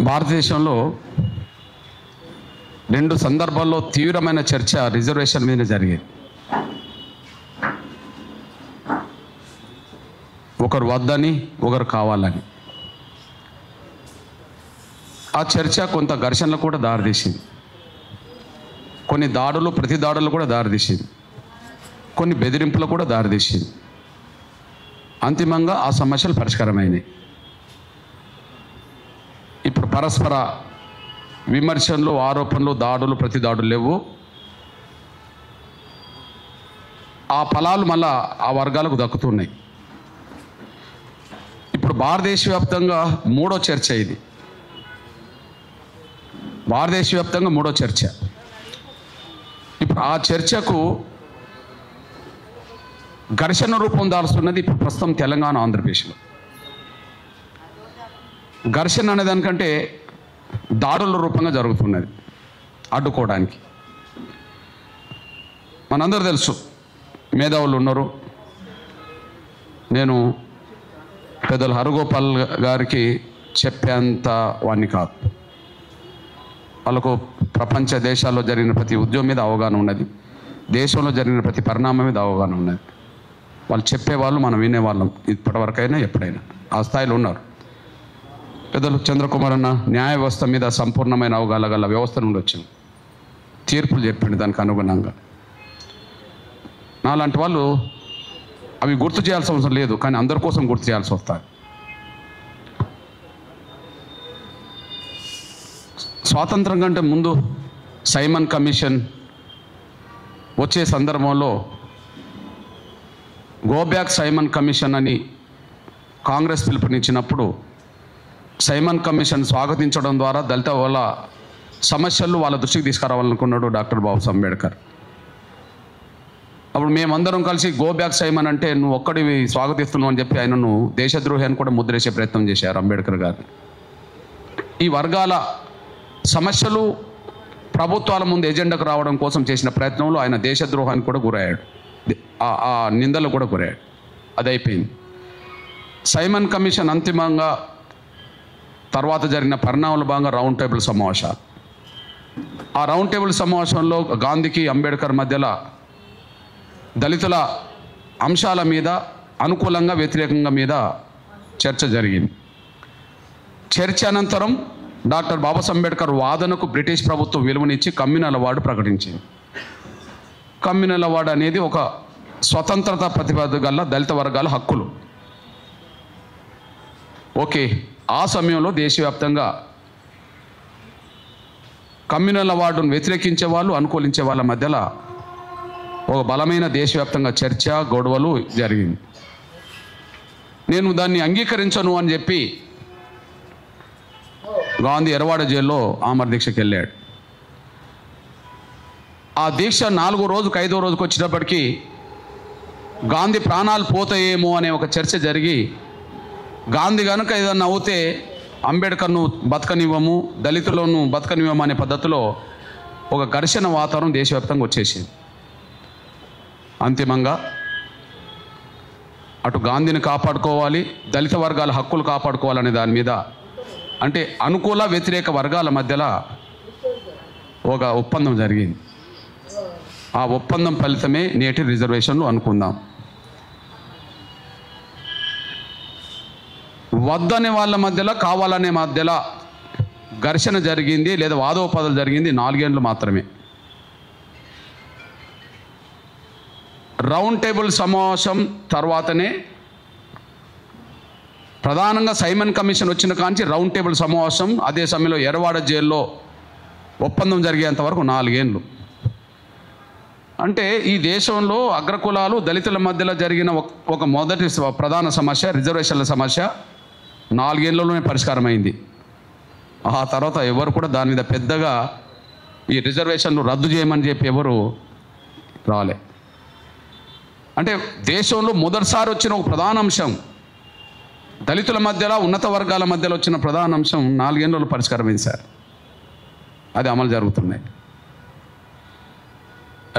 భారతదేశంలో రెండు సందర్భాల్లో తీవ్రమైన చర్చ రిజర్వేషన్ మీద జరిగేది. ఒకరు వద్దని, ఒకరు కావాలని. ఆ చర్చ కొంత ఘర్షణలకు కూడా దారితీసింది. కొన్ని దాడులు, ప్రతి దాడులు కూడా దారితీసింది. కొన్ని బెదిరింపులకు కూడా దారితీసింది. అంతిమంగా ఆ సమస్యలు పరిష్కారమైనాయి. ఇప్పుడు పరస్పర విమర్శలు, ఆరోపణలు, దాడులు, ప్రతి దాడులు లేవు. ఆ ఫలాలు మళ్ళా ఆ వర్గాలకు దక్కుతున్నాయి. ఇప్పుడు భారతదేశ వ్యాప్తంగా మూడో చర్చ ఇది. భారతదేశ వ్యాప్తంగా మూడో చర్చ. ఇప్పుడు ఆ చర్చకు ఘర్షణ రూపం దాల్చున్నది ఇప్పుడు ప్రస్తుతం తెలంగాణ, ఆంధ్రప్రదేశ్లో. ఘర్షణ అనే దానికంటే దాడుల రూపంగా జరుగుతున్నది అడ్డుకోవడానికి. మనందరూ తెలుసు, మేధావులు ఉన్నారు. నేను పెద్దలు హరగోపాల్ గారికి చెప్పేంత వాణ్ణి కాదు. వాళ్ళకు ప్రపంచ దేశాల్లో జరిగిన ప్రతి ఉద్యమం మీద అవగాహన ఉన్నది. దేశంలో జరిగిన ప్రతి పరిణామం మీద అవగాహన ఉన్నది. వాళ్ళు చెప్పేవాళ్ళు, మనం వినేవాళ్ళం. ఇప్పటివరకైనా ఎప్పుడైనా ఆ స్థాయిలో ఉన్నారు. పెద్దలు చంద్రకుమార్ అన్న న్యాయ వ్యవస్థ మీద సంపూర్ణమైన అవగాహన గల వ్యవస్థ నుండి వచ్చింది. తీర్పులు చెప్పింది దానికి అనుగుణంగా. నాలాంటి వాళ్ళు అవి గుర్తు చేయాల్సిన అవసరం లేదు, కానీ అందరి కోసం గుర్తు చేయాల్సి వస్తుంది. స్వాతంత్రం కంటే ముందు సైమన్ కమిషన్ వచ్చే సందర్భంలో గోబ్యాక్ సైమన్ కమిషన్ అని కాంగ్రెస్ పిలుపునిచ్చినప్పుడు సైమన్ కమిషన్ స్వాగతించడం ద్వారా దళిత వాళ్ళ సమస్యలు వాళ్ళ దృష్టికి తీసుకురావాలనుకున్నాడు డాక్టర్ బాబాసాహెబ్ అంబేద్కర్. అప్పుడు మేమందరం కలిసి గోబ్యాక్ సైమన్ అంటే నువ్వు ఒక్కడివి స్వాగతిస్తున్నావు అని చెప్పి ఆయనను దేశద్రోహి అని కూడా ముద్రేసే ప్రయత్నం చేశారు అంబేద్కర్ గారు. ఈ వర్గాల సమస్యలు ప్రభుత్వాల ముందు ఎజెండాకు రావడం కోసం చేసిన ప్రయత్నంలో ఆయన దేశద్రోహానికి కూడా గురయ్యాడు. ఆ నిందలు కూడా గురయ్యాడు. అది అయిపోయింది. సైమన్ కమిషన్ అంతిమంగా తర్వాత జరిగిన పరిణామాల భాగంగా రౌండ్ టేబుల్ సమావేశాలు. ఆ రౌండ్ టేబుల్ సమావేశంలో గాంధీకి, అంబేద్కర్ మధ్యలో దళితుల అంశాల మీద అనుకూలంగా, వ్యతిరేకంగా మీద చర్చ జరిగింది. చర్చ అనంతరం డాక్టర్ బాబాసాహెబ్ అంబేద్కర్ వాదనకు బ్రిటిష్ ప్రభుత్వం విలువనిచ్చి కమ్యూనల్ అవార్డు ప్రకటించింది. కమ్యూనల్ అవార్డు అనేది ఒక స్వతంత్రత ప్రతిపాదన గల దళిత వర్గాల హక్కులు. ఓకే, ఆ సమయంలో దేశవ్యాప్తంగా కమ్యూనల్ అవార్డును వ్యతిరేకించే వాళ్ళు, అనుకూలించే వాళ్ళ మధ్యలో ఒక బలమైన దేశవ్యాప్తంగా చర్చ, గొడవలు జరిగింది. నేను దాన్ని అంగీకరించను అని చెప్పి గాంధీ ఎర్రవాడ జైల్లో ఆమర దీక్షకి వెళ్ళాడు. ఆ దీక్ష 4వ రోజుకు 5వ రోజుకు వచ్చేటప్పటికీ గాంధీ ప్రాణాలు పోతాయేమో అనే ఒక చర్చ జరిగి, గాంధీ కనుక ఏదన్నా అవుతే అంబేద్కర్ను బతకనివ్వము, దళితులను బతకనివ్వము అనే పద్ధతిలో ఒక ఘర్షణ వాతావరణం దేశవ్యాప్తంగా వచ్చేసింది. అంతిమంగా అటు గాంధీని కాపాడుకోవాలి, దళిత వర్గాల హక్కులు కాపాడుకోవాలనే దాని మీద, అంటే అనుకూల వ్యతిరేక వర్గాల మధ్యలో ఒక ఒప్పందం జరిగింది. ఆ ఒప్పందం ఫలితమే నేటి రిజర్వేషన్లు అనుకుందాం. వద్దనే వాళ్ళ మధ్యలో, కావాలనే మధ్యలో ఘర్షణ జరిగింది, లేదా వాదోపదాలు జరిగింది 4 ఏళ్ళు మాత్రమే. రౌండ్ టేబుల్ సమావేశం తర్వాతనే, ప్రధానంగా సైమన్ కమిషన్ వచ్చిన కాంచి రౌండ్ టేబుల్ సమావేశం, అదే సమయంలో ఎర్రవాడ జైల్లో ఒప్పందం జరిగేంత వరకు 4 ఏళ్ళు. అంటే ఈ దేశంలో అగ్రకులాలు, దళితుల మధ్యలో జరిగిన ఒక మొదటి ప్రధాన సమస్య, రిజర్వేషన్ల సమస్య 4 ఏళ్లలోనే పరిష్కారం అయింది. ఆ తర్వాత ఎవరు కూడా దాని మీద పెద్దగా ఈ రిజర్వేషన్లు రద్దు చేయమని చెప్పి ఎవరు రాలే. అంటే దేశంలో మొదటిసారి వచ్చిన ఒక ప్రధాన అంశం, దళితుల మధ్యలో, ఉన్నత వర్గాల మధ్యలో వచ్చిన ప్రధాన అంశం 4 ఏళ్ళలో పరిష్కారమైంది సార్. అది అమలు జరుగుతున్నాయి.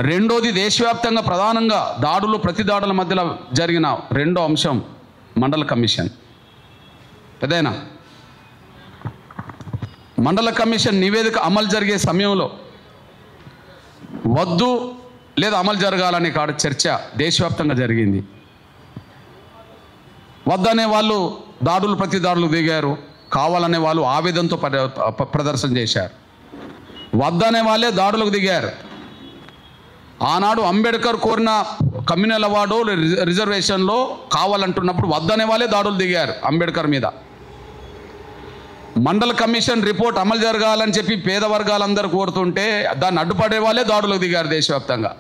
రెండోది దేశవ్యాప్తంగా ప్రధానంగా దాడులు ప్రతి దాడుల మధ్యలో జరిగిన రెండో అంశం మండల కమిషన్. పెద్దయినా మండల కమిషన్ నివేదిక అమలు జరిగే సమయంలో వద్దు లేదా అమలు జరగాలనే కాడ చర్చ దేశవ్యాప్తంగా జరిగింది. వద్దనే వాళ్ళు దాడులు ప్రతి దాడులు దిగారు, కావాలనే వాళ్ళు ఆవేదనతో ప్రదర్శన చేశారు. వద్దనే వాళ్ళే దాడులకు దిగారు. ఆనాడు అంబేద్కర్ కోరిన కమ్యూనల్ అవార్డు రిజర్వేషన్లో కావాలంటున్నప్పుడు వద్దనే వాళ్ళే దాడులు దిగారు అంబేద్కర్ మీద. మండల కమిషన్ రిపోర్ట్ అమలు జరగాలని చెప్పి పేద వర్గాలందరూ కోరుతుంటే దాన్ని అడ్డుపడే వాళ్ళే దాడులకు దిగారు దేశవ్యాప్తంగా.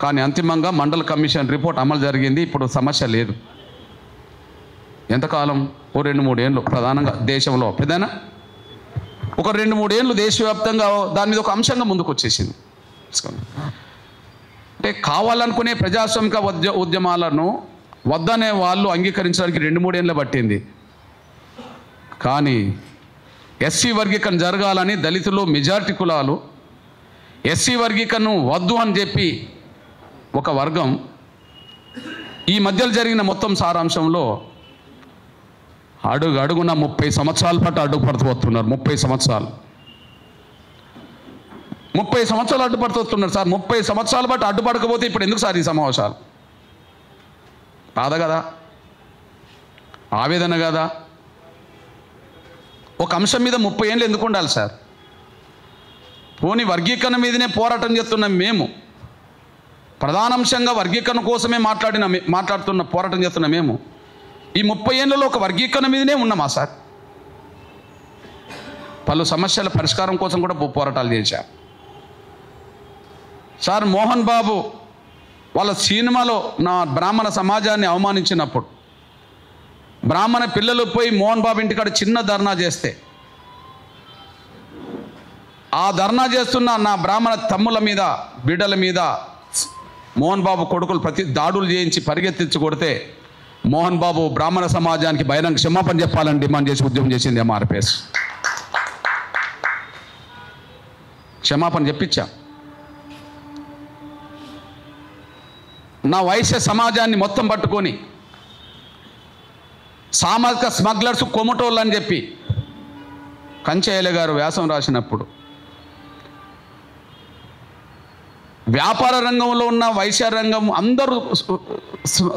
కానీ అంతిమంగా మండల కమిషన్ రిపోర్ట్ అమలు జరిగింది. ఇప్పుడు సమస్య లేదు. ఎంతకాలం? ఓ 2-3 ఏళ్ళు ప్రధానంగా దేశంలో పెద్దనా ఒక 2-3 ఏళ్ళు దేశవ్యాప్తంగా దాని మీద ఒక అంశంగా ముందుకు వచ్చేసింది. అంటే కావాలనుకునే ప్రజాస్వామిక ఉద్యమాలను వద్దనే వాళ్ళు అంగీకరించడానికి 2-3 ఏళ్ళు పట్టింది. కానీ ఎస్సీ వర్గీకరణ జరగాలని దళితులు మెజారిటీ కులాలు ఎస్సీ వర్గీకరణను వద్దు అని చెప్పి ఒక వర్గం ఈ మధ్యలో జరిగిన మొత్తం సారాంశంలో అడుగున 30 సంవత్సరాల పాటు అడ్డుపడుతున్నారు. 30 సంవత్సరాలు అడ్డుపడుతున్నారు సార్. 30 సంవత్సరాల పాటు అడ్డుపడకపోతే ఇప్పుడు ఎందుకు సార్ ఈ సమావేశాలు? బాధ కదా, ఆవేదన కదా. ఒక అంశం మీద 30 ఏళ్ళు ఎందుకు ఉండాలి సార్? పోనీ వర్గీకరణ మీదనే పోరాటం చేస్తున్నాం మేము, ప్రధానాంశంగా వర్గీకరణ కోసమే మాట్లాడుతున్న పోరాటం చేస్తున్నాం మేము. ఈ 30 ఏళ్ళలో ఒక వర్గీకరణ మీదనే ఉన్నామా సార్? పలు సమస్యల పరిష్కారం కోసం కూడా పోరాటాలు చేశాం సార్. మోహన్ బాబు వాళ్ళ సినిమాలో నా బ్రాహ్మణ సమాజాన్ని అవమానించినప్పుడు బ్రాహ్మణ పిల్లలు పోయి మోహన్ బాబు ఇంటికాడ చిన్న ధర్నా చేస్తే ఆ ధర్నా చేస్తున్న నా బ్రాహ్మణ తమ్ముల మీద బిడ్డల మీద మోహన్ బాబు కొడుకులు దాడులు చేయించి పరిగెత్తించి కొడితే మోహన్ బాబు బ్రాహ్మణ సమాజానికి బహిరంగ క్షమాపణ చెప్పాలని డిమాండ్ చేసి ఉద్యమం చేసింది ఎంఆర్పిఎస్. క్షమాపణ చెప్పించా. నా వైశ్య సమాజాన్ని మొత్తం పట్టుకొని సామాజిక స్మగ్లర్స్ కొమటోళ్ళు అని చెప్పి కంచెయ్యల గారు వ్యాసం రాసినప్పుడు వ్యాపార రంగంలో ఉన్న వైశ్య రంగం అందరూ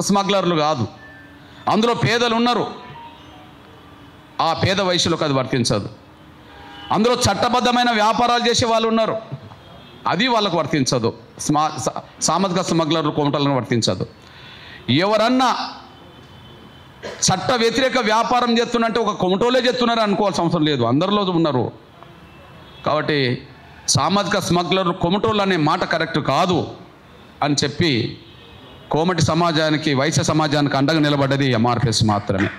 స్మగ్లర్లు కాదు, అందులో పేదలు ఉన్నారు. ఆ పేద వైశ్యులకు అది వర్తించదు. అందులో చట్టబద్ధమైన వ్యాపారాలు చేసే వాళ్ళు ఉన్నారు, అది వాళ్ళకు వర్తించదు. సామాజిక స్మగ్లర్లు కొమటలను వర్తించదు. ఎవరన్నా చట్ట వ్యతిరేక వ్యాపారం చేస్తున్నట్టే ఒక కొమటోలే చేస్తున్నారు అనుకోవాల్సిన అవసరం లేదు, అందరిలో ఉన్నారు. కాబట్టి సామాజిక స్మగ్లర్లు కొమటోళ్ళు అనే మాట కరెక్ట్ కాదు అని చెప్పి కోమటి సమాజానికి వైశ్య సమాజానికి అండగా నిలబడ్డది ఎంఆర్పిఎస్ మాత్రమే.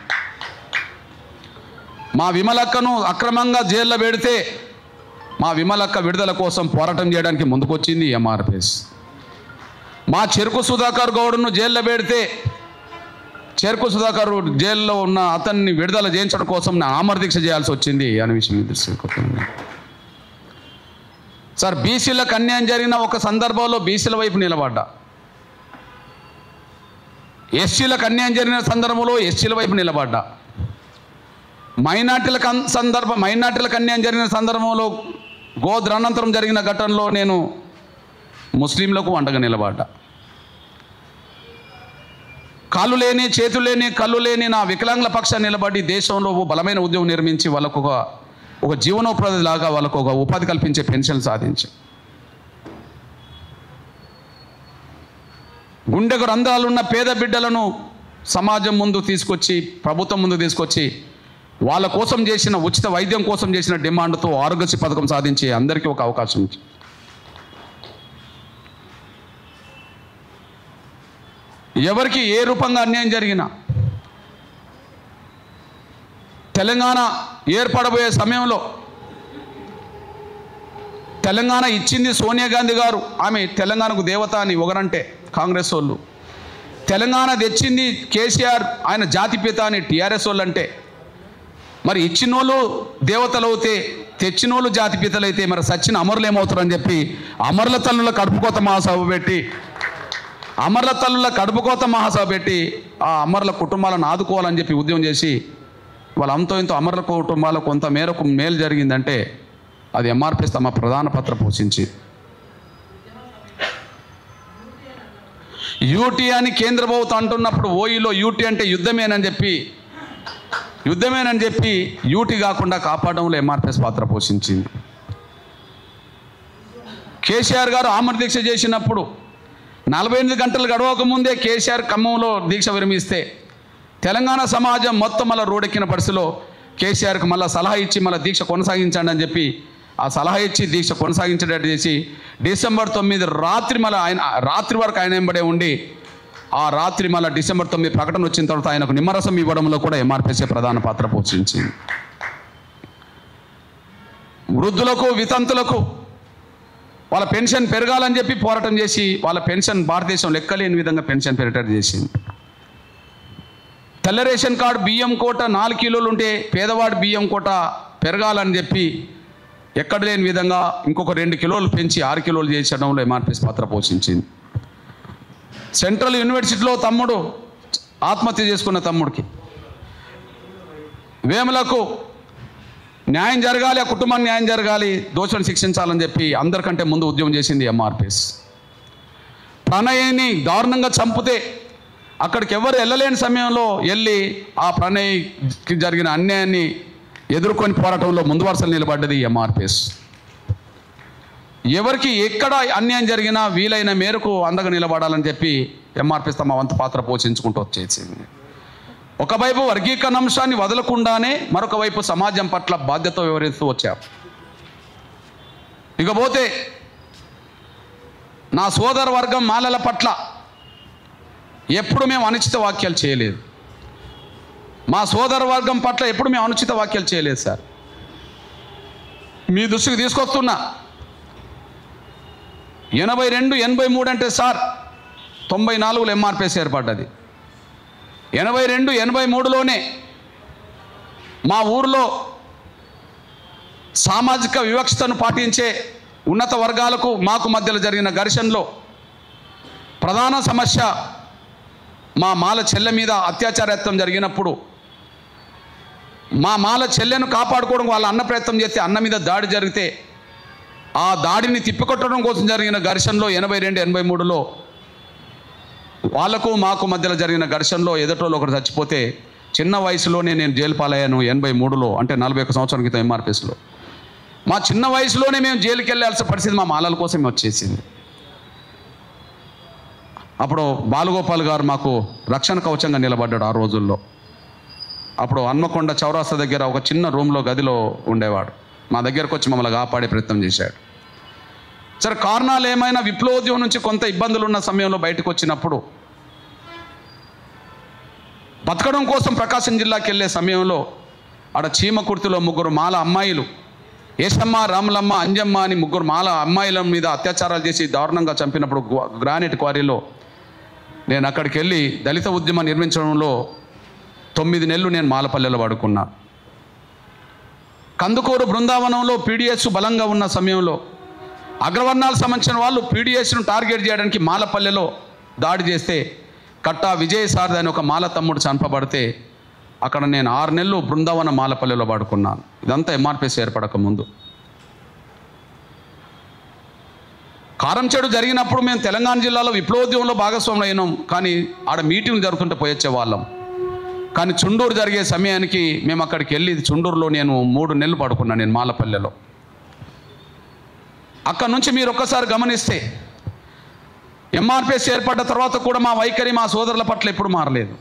మా విమలక్కను అక్రమంగా జైల్లో పెడితే మా విమలక్క విడుదల కోసం పోరాటం చేయడానికి ముందుకొచ్చింది ఎంఆర్పిఎస్. మా చెరుకు సుధాకర్ గౌడ్ను జైల్లో పెడితే చెరుకు సుధాకర్ జైల్లో ఉన్న అతన్ని విడుదల చేయించడం కోసం నా ఆమరదీక్ష చేయాల్సి వచ్చింది అనే విషయం దృష్టికొస్తుంది సార్. బీసీలకు అన్యాయం జరిగిన ఒక సందర్భంలో బీసీల వైపు నిలబడ్డా, ఎస్సీలకు అన్యాయం జరిగిన సందర్భంలో ఎస్సీల వైపు నిలబడ్డా, మైనార్టీలకు అన్యాయం జరిగిన సందర్భంలో గోద్రానంతరం జరిగిన ఘటనలో నేను ముస్లింలకు అండగా నిలబడ్డా. కాళ్ళు లేని చేతులు లేని కళ్ళు లేని నా వికలాంగుల పక్షాన్ని నిలబడి దేశంలో బలమైన ఉద్యమం నిర్మించి వాళ్ళకు ఒక జీవనోపాధి లాగా వాళ్ళకు ఒక ఉపాధి కల్పించే పెన్షన్ సాధించి గుండెకు రంధ్రాలున్న పేద బిడ్డలను సమాజం ముందు తీసుకొచ్చి ప్రభుత్వం ముందు తీసుకొచ్చి వాళ్ళ కోసం చేసిన ఉచిత వైద్యం కోసం చేసిన డిమాండ్తో ఆరోగ్యశ్రీ పథకం సాధించి అందరికీ ఒక అవకాశం ఇచ్చి ఎవరికి ఏ రూపంగా అన్యాయం జరిగినా తెలంగాణ ఏర్పడబోయే సమయంలో తెలంగాణ ఇచ్చింది సోనియా గాంధీ గారు, ఆమె తెలంగాణకు దేవత అని ఒకరంటే కాంగ్రెస్ వాళ్ళు, తెలంగాణ తెచ్చింది కేసీఆర్ ఆయన జాతిపిత అని టీఆర్ఎస్ వాళ్ళు అంటే మరి ఇచ్చినోళ్ళు దేవతలు అవుతే తెచ్చినోళ్ళు జాతిపితలైతే మరి సచ్చిన అమరులు ఏమవుతారని చెప్పి అమరుల తల్లుల కడుపుకోత మహాసభ పెట్టి ఆ అమరుల కుటుంబాలను ఆదుకోవాలని చెప్పి ఉద్యమం చేసి వాళ్ళ అంతో ఇంతో అమరుల కుటుంబాలకు కొంత మేరకు మేలు జరిగిందంటే అది ఎంఆర్పిఎస్ తమ ప్రధాన పాత్ర పోషించి యూటీ అని కేంద్ర ప్రభుత్వం అంటున్నప్పుడు ఓయిలో యూటీ అంటే యుద్ధమేనని చెప్పి యూటీ కాకుండా కాపాడడంలో ఎంఆర్పిఎస్ పాత్ర పోషించింది. కేసీఆర్ గారు ఆమర దీక్ష చేసినప్పుడు 48 గంటలు గడవక ముందే కేసీఆర్ ఖమ్మంలో దీక్ష విరమిస్తే తెలంగాణ సమాజం మొత్తం మళ్ళీ రోడ్డెక్కిన పరిస్థితిలో కేసీఆర్కి మళ్ళీ సలహా ఇచ్చి మళ్ళీ దీక్ష కొనసాగించండి అని చెప్పి ఆ సలహా ఇచ్చి దీక్ష కొనసాగించేటట్టు చేసి డిసెంబర్ 9 రాత్రి వరకు ఆయన వెంబడే ఉండి ఆ రాత్రి మళ్ళీ డిసెంబర్ 9 ప్రకటన వచ్చిన తర్వాత ఆయనకు నిమ్మరసం ఇవ్వడంలో కూడా ఎంఆర్పిఎస్ ప్రధాన పాత్ర పోషించింది. వృద్ధులకు వితంతులకు వాళ్ళ పెన్షన్ పెరగాలని చెప్పి పోరాటం చేసి వాళ్ళ పెన్షన్ భారతదేశం లెక్కలేని విధంగా పెన్షన్ పెరిగేటట్టు చేసింది. తెల్ల రేషన్ కార్డు బియ్యం కోట 4 కిలోలు ఉంటే పేదవాడి బియ్యం కోట పెరగాలని చెప్పి ఎక్కడ లేని విధంగా ఇంకొక 2 కిలోలు పెంచి 6 కిలోలు చేసడంలో ఎంఆర్పిఎస్ పాత్ర పోషించింది. సెంట్రల్ యూనివర్సిటీలో తమ్ముడు ఆత్మహత్య చేసుకున్న తమ్ముడికి వేములకు న్యాయం జరగాలి, ఆ కుటుంబానికి న్యాయం జరగాలి, దోషులను శిక్షించాలని చెప్పి అందరికంటే ముందు ఉద్యమం చేసింది ఎంఆర్పిఎస్. ప్రణయ్ని దారుణంగా చంపితే అక్కడికి ఎవరు వెళ్ళలేని సమయంలో వెళ్ళి ఆ ప్రణయ్కి జరిగిన అన్యాయాన్ని ఎదుర్కొని పోరాటంలో ముందు వరుసలు నిలబడ్డది ఎంఆర్పిఎస్. ఎవరికి ఎక్కడ అన్యాయం జరిగినా వీలైన మేరకు అండగా నిలబడాలని చెప్పి ఎంఆర్పిఎస్ తమ వంతు పాత్ర పోషించుకుంటూ వచ్చేసింది. ఒకవైపు వర్గీకరణ అంశాన్ని వదలకుండానే మరొక వైపు సమాజం పట్ల బాధ్యత వివరిస్తూ వచ్చారు. ఇకపోతే నా సోదర వర్గం మాలల పట్ల ఎప్పుడు మేము అనుచిత వ్యాఖ్యలు చేయలేదు. మా సోదర వర్గం పట్ల ఎప్పుడు మేము అనుచిత వ్యాఖ్యలు చేయలేదు సార్. మీ దృష్టికి తీసుకొస్తున్నా 82, 83 అంటే సార్ 94లో ఎంఆర్పిఎస్ ఏర్పడ్డది. 82, 83లోనే మా ఊరిలో సామాజిక వివక్షతను పాటించే ఉన్నత వర్గాలకు మాకు మధ్యలో జరిగిన ఘర్షణలో ప్రధాన సమస్య మా మాల చెల్లె మీద అత్యాచారయత్నం జరిగినప్పుడు మా మాల చెల్లెను కాపాడుకోవడం వాళ్ళ అన్న ప్రయత్నం చేస్తే అన్న మీద దాడి జరిగితే ఆ దాడిని తిప్పికొట్టడం కోసం జరిగిన ఘర్షణలో 82, 83లో వాళ్లకు మాకు మధ్యలో జరిగిన ఘర్షణలో ఎదుటోళ్ళు ఒకరు చచ్చిపోతే చిన్న వయసులోనే నేను జైలు పాలయ్యాను. 83లో అంటే 41 సంవత్సరాల క్రితం ఎంఆర్పిఎస్లో మా చిన్న వయసులోనే మేము జైలుకి వెళ్ళాల్సిన పరిస్థితి మా మాలల కోసం వచ్చేసింది. అప్పుడు బాలగోపాల్ గారు మాకు రక్షణ కవచంగా నిలబడ్డాడు ఆ రోజుల్లో. అప్పుడు హన్మకొండ చౌరాస్తా దగ్గర ఒక చిన్న రూమ్లో గదిలో ఉండేవాడు. మా దగ్గరకు వచ్చి మమ్మల్ని కాపాడే ప్రయత్నం చేశాడు. సరే, కారణాలు ఏమైనా విప్లవోద్యమం నుంచి కొంత ఇబ్బందులు ఉన్న సమయంలో బయటకు వచ్చినప్పుడు బతకడం కోసం ప్రకాశం జిల్లాకి వెళ్ళే సమయంలో ఆడ చీమకుర్తిలో 3 మాల అమ్మాయిలు ఏసమ్మ, రాములమ్మ, అంజమ్మ అని 3 మాల అమ్మాయిల మీద అత్యాచారాలు చేసి దారుణంగా చంపినప్పుడు గ్రానైట్ క్వారీలో నేను అక్కడికి వెళ్ళి దళిత ఉద్యమం నిర్మించడంలో 9 నెలలు నేను మాలపల్లెలో పడుకున్నా. కందుకూరు బృందావనంలో పీడిఎస్ బలంగా ఉన్న సమయంలో అగ్రవర్ణాలకు సంబంధించిన వాళ్ళు పీడిఎస్ను టార్గెట్ చేయడానికి మాలపల్లెలో దాడి చేస్తే కట్టా విజయసారథి అని ఒక మాల తమ్ముడు చంపబడితే అక్కడ నేను 6 నెలలు బృందావన మాలపల్లెలో పడుకున్నాను. ఇదంతా ఎంఆర్పిఎస్ ఏర్పడక ముందు. కారంచేడు జరిగినప్పుడు మేము తెలంగాణ జిల్లాలో విప్లవోద్యమంలో భాగస్వాములు అయినాం. కానీ ఆడ మీటింగ్ జరుగుతుంటే పోయొచ్చే వాళ్ళం. కానీ చుండూరు జరిగే సమయానికి మేము అక్కడికి వెళ్ళి చుండూరులో నేను 3 నెలలు పడుకున్నాను నేను మాలపల్లెలో. అక్కడి నుంచి మీరు ఒక్కసారి గమనిస్తే ఎంఆర్పిఎస్ ఏర్పడ్డ తర్వాత కూడా మా వైఖరి మా సోదరుల పట్ల ఎప్పుడు మారలేదు.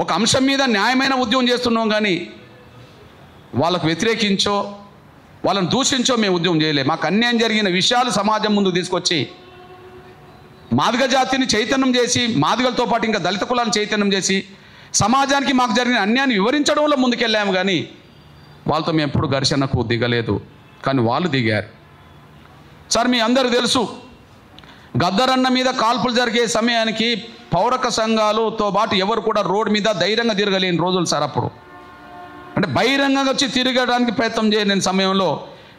ఒక అంశం మీద న్యాయమైన ఉద్యమం చేస్తున్నాం కానీ వాళ్ళకు వ్యతిరేకించో వాళ్ళని దూషించో మేము ఉద్యమం చేయలేము. మాకు అన్యాయం జరిగిన విషయాలు సమాజం ముందు తీసుకొచ్చి మాదిగ జాతిని చైతన్యం చేసి మాదిగలతో పాటు ఇంకా దళిత కులాలను చైతన్యం చేసి సమాజానికి మాకు జరిగిన అన్యాయాన్ని వివరించడంలో ముందుకెళ్ళాము. కానీ వాళ్ళతో మేము ఎప్పుడు ఘర్షణకు దిగలేదు. కానీ వాళ్ళు దిగారు. సార్, మీ అందరూ తెలుసు, గద్దరన్న మీద కాల్పులు జరిగే సమయానికి పౌరక సంఘాలతో పాటు ఎవరు కూడా రోడ్డు మీద ధైర్యంగా తిరగలేని రోజులు సార్. అప్పుడు అంటే బహిరంగంగా వచ్చి తిరగడానికి ప్రయత్నం చేయని సమయంలో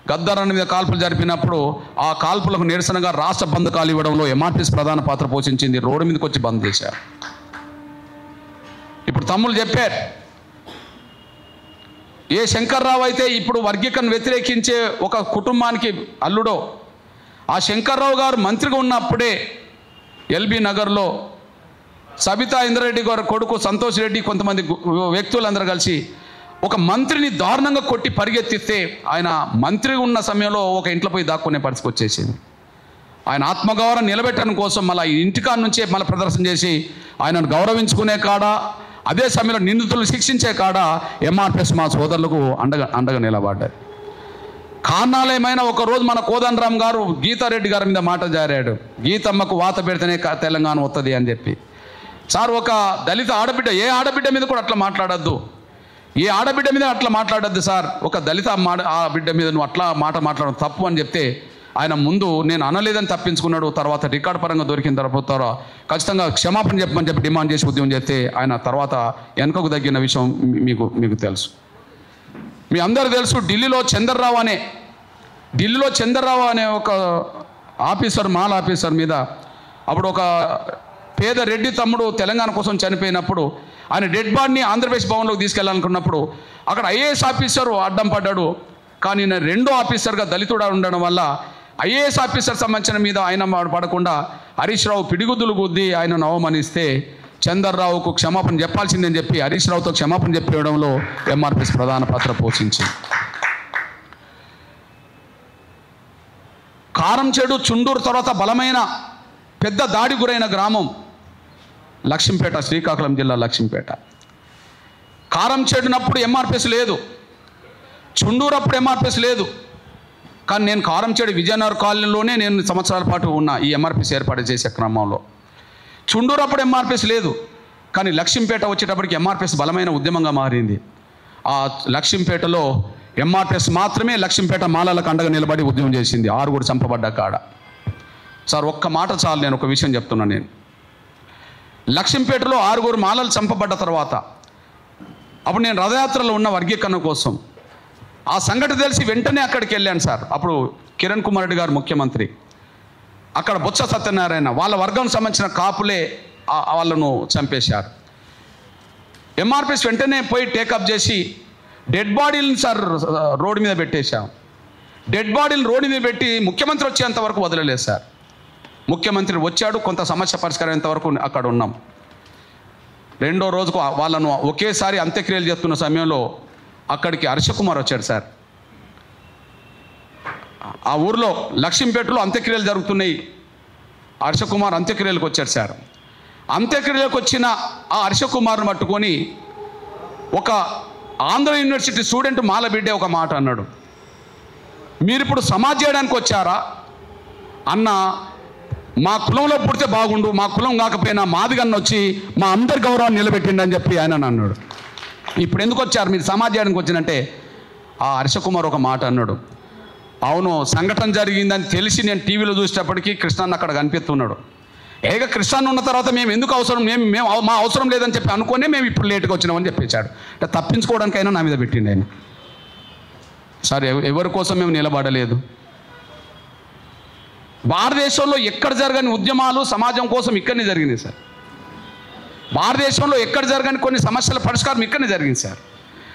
గద్దరాన్ని మీద కాల్పులు జరిపినప్పుడు ఆ కాల్పులకు నిరసనగా రాష్ట్ర బంద్ కాలు ఇవ్వడంలో ఎంఆర్పీఎస్ ప్రధాన పాత్ర పోషించింది. రోడ్డు మీదకి వచ్చి బంద్ చేశారు. ఇప్పుడు తమ్ముళ్ళు చెప్పారు, ఏ శంకర్రావు అయితే ఇప్పుడు వర్గీకరణ వ్యతిరేకించే ఒక కుటుంబానికి అల్లుడో, ఆ శంకర్రావు గారు మంత్రిగా ఉన్నప్పుడే ఎల్బీ నగర్లో సబితా ఇంద్రారెడ్డి గారు కొడుకు సంతోష్ రెడ్డి కొంతమంది వ్యక్తులందరూ కలిసి ఒక మంత్రిని దారుణంగా కొట్టి పరిగెత్తిస్తే ఆయన మంత్రిగా ఉన్న సమయంలో ఒక ఇంట్లో పోయి దాక్కునే పరిస్థితి వచ్చేసింది. ఆయన ఆత్మగౌరవం నిలబెట్టడం కోసం మళ్ళీ ఇంటికాడ నుంచే మళ్ళీ ప్రదర్శన చేసి ఆయనను గౌరవించుకునే కాడ, అదే సమయంలో నిందితులు శిక్షించే కాడ ఎంఆర్పీఎస్ మా సోదరులకు అండగా నిలబడ్డారు. కారణాలేమైనా ఒకరోజు మన కోదండరామ్ గారు గీతారెడ్డి గారి మీద మాట జారాడు, గీతమ్మకు వాత పెడితేనే తెలంగాణ వస్తుంది అని చెప్పి. సార్, ఒక దళిత ఆడబిడ్డ, ఏ ఆడబిడ్డ మీద కూడా అట్లా మాట్లాడద్దు, ఏ ఆడబిడ్డ మీద అట్లా మాట్లాడద్దు సార్, ఒక దళిత ఆ బిడ్డ మీద నువ్వు అట్లా మాట్లాడడం తప్పు అని చెప్తే ఆయన ముందు నేను అనలేదని తప్పించుకున్నాడు. తర్వాత రికార్డు పరంగా దొరికిన తర్వాత ఖచ్చితంగా క్షమాపణ చెప్పమని చెప్పి డిమాండ్ చేసి ఉద్యమం చేస్తే ఆయన తర్వాత వెనుకకు తగ్గిన విషయం మీకు తెలుసు. మీ అందరూ తెలుసు, ఢిల్లీలో చంద్రరావు అనే ఒక ఆఫీసర్, మాల్ ఆఫీసర్ మీద అప్పుడు ఒక పేద రెడ్డి తమ్ముడు తెలంగాణ కోసం చనిపోయినప్పుడు ఆయన డెడ్ బాడీని ఆంధ్రప్రదేశ్ భవన్లోకి తీసుకెళ్ళాలనుకున్నప్పుడు అక్కడ ఐఏఎస్ ఆఫీసర్ అడ్డం పడ్డాడు. కానీ నేను రెండో ఆఫీసర్గా దళితుడా ఉండడం వల్ల ఐఏఎస్ ఆఫీసర్ సంబంధించిన మీద ఆయన పడకుండా హరీష్ రావు పిడిగుద్దులు గుద్ది ఆయనను అవమానిస్తే చంద్రరావుకు క్షమాపణ చెప్పాల్సిందని చెప్పి హరీష్ రావుతో క్షమాపణ చెప్పడంలో ఎంఆర్పీఎస్ ప్రధాన పాత్ర పోషించింది. కారంచేడు, చుండూరు తర్వాత బలమైన పెద్ద దాడి గురైన గ్రామం లక్ష్మీపేట, శ్రీకాకుళం జిల్లా లక్ష్మీపేట. కారంచేడునప్పుడు ఎంఆర్పీఎస్ లేదు, చుండూరు అప్పుడు ఎంఆర్పీఎస్ లేదు. కానీ నేను కారంచేడు విజయనగర్ కాలనీలోనే నేను సంవత్సరాల పాటు ఉన్న ఈ ఎంఆర్పీఎస్ ఏర్పాటు చేసే క్రమంలో. చుండూరు అప్పుడు ఎంఆర్పీఎస్ లేదు, కానీ లక్ష్మీపేట వచ్చేటప్పటికి ఎంఆర్పీఎస్ బలమైన ఉద్యమంగా మారింది. ఆ లక్ష్మీపేటలో ఎంఆర్పీఎస్ మాత్రమే లక్ష్మీపేట మాలలకు అండగా నిలబడి ఉద్యమం చేసింది. 6 చంపబడ్డ కాడ. సార్, ఒక్క మాట చాలు, నేను ఒక విషయం చెప్తున్నాను. నేను లక్ష్మీపేటలో 6 మాలలు చంపబడ్డ తర్వాత అప్పుడు నేను రథయాత్రలో ఉన్న వర్గీకరణ కోసం ఆ సంఘటన తెలిసి వెంటనే అక్కడికి వెళ్ళాను సార్. అప్పుడు కిరణ్ కుమార్ రెడ్డి గారు ముఖ్యమంత్రి, అక్కడ బొత్స సత్యనారాయణ వాళ్ళ వర్గం సంబంధించిన కాపులే వాళ్ళను చంపేశారు. ఎంఆర్పీఎస్ వెంటనే పోయి టేకప్ చేసి డెడ్ బాడీలను సార్ రోడ్డు మీద పెట్టేశాం. డెడ్ బాడీలను రోడ్డు మీద పెట్టి ముఖ్యమంత్రి వచ్చేంత వరకు వదలలేదు సార్. ముఖ్యమంత్రి వచ్చాడు, కొంత సమస్య పరిష్కారం వరకు అక్కడ ఉన్నాం. రెండో రోజుకు వాళ్ళను ఒకేసారి అంత్యక్రియలు చేస్తున్న సమయంలో అక్కడికి హర్షకుమార్ వచ్చాడు సార్. ఆ ఊర్లో లక్ష్మీపేటలో అంత్యక్రియలు జరుగుతున్నాయి, హర్షకుమార్ అంత్యక్రియలకు వచ్చాడు సార్. అంత్యక్రియలకు వచ్చిన ఆ హర్షకుమార్ను పట్టుకొని ఒక ఆంధ్ర యూనివర్సిటీ స్టూడెంట్ మాలబిడ్డే ఒక మాట అన్నాడు, మీరు ఇప్పుడు సమాజ్ చేయడానికి వచ్చారా అన్న, మా కులంలో పుడితే బాగుండు, మా కులం కాకపోయినా మాదిగన్న వచ్చి మా అందరి గౌరవాన్ని నిలబెట్టిండి అని చెప్పి ఆయన అన్నాడు. ఇప్పుడు ఎందుకు వచ్చారు మీరు సమాజ్ చేయడానికి వచ్చినంటే ఆ హర్షకుమార్ ఒక మాట అన్నాడు, అవును సంఘటన జరిగిందని తెలిసి నేను టీవీలో చూసేటప్పటికీ కృష్ణాన్న అక్కడ కనిపిస్తున్నాడు, ఏక కృష్ణాన్న ఉన్న తర్వాత మేము ఎందుకు అవసరం, మేము మా అవసరం లేదని చెప్పి అనుకునే మేము ఇప్పుడు లేట్గా వచ్చినామని చెప్పేశాడు. అంటే తప్పించుకోవడానికైనా నా మీద పెట్టిండి ఆయన. సార్, ఎవరి కోసం మేము నిలబడలేదు. భారతదేశంలో ఎక్కడ జరగని ఉద్యమాలు సమాజం కోసం ఇక్కడనే జరిగినాయి సార్. భారతదేశంలో ఎక్కడ జరగని కొన్ని సమస్యల పరిష్కారం ఇక్కడనే జరిగింది సార్.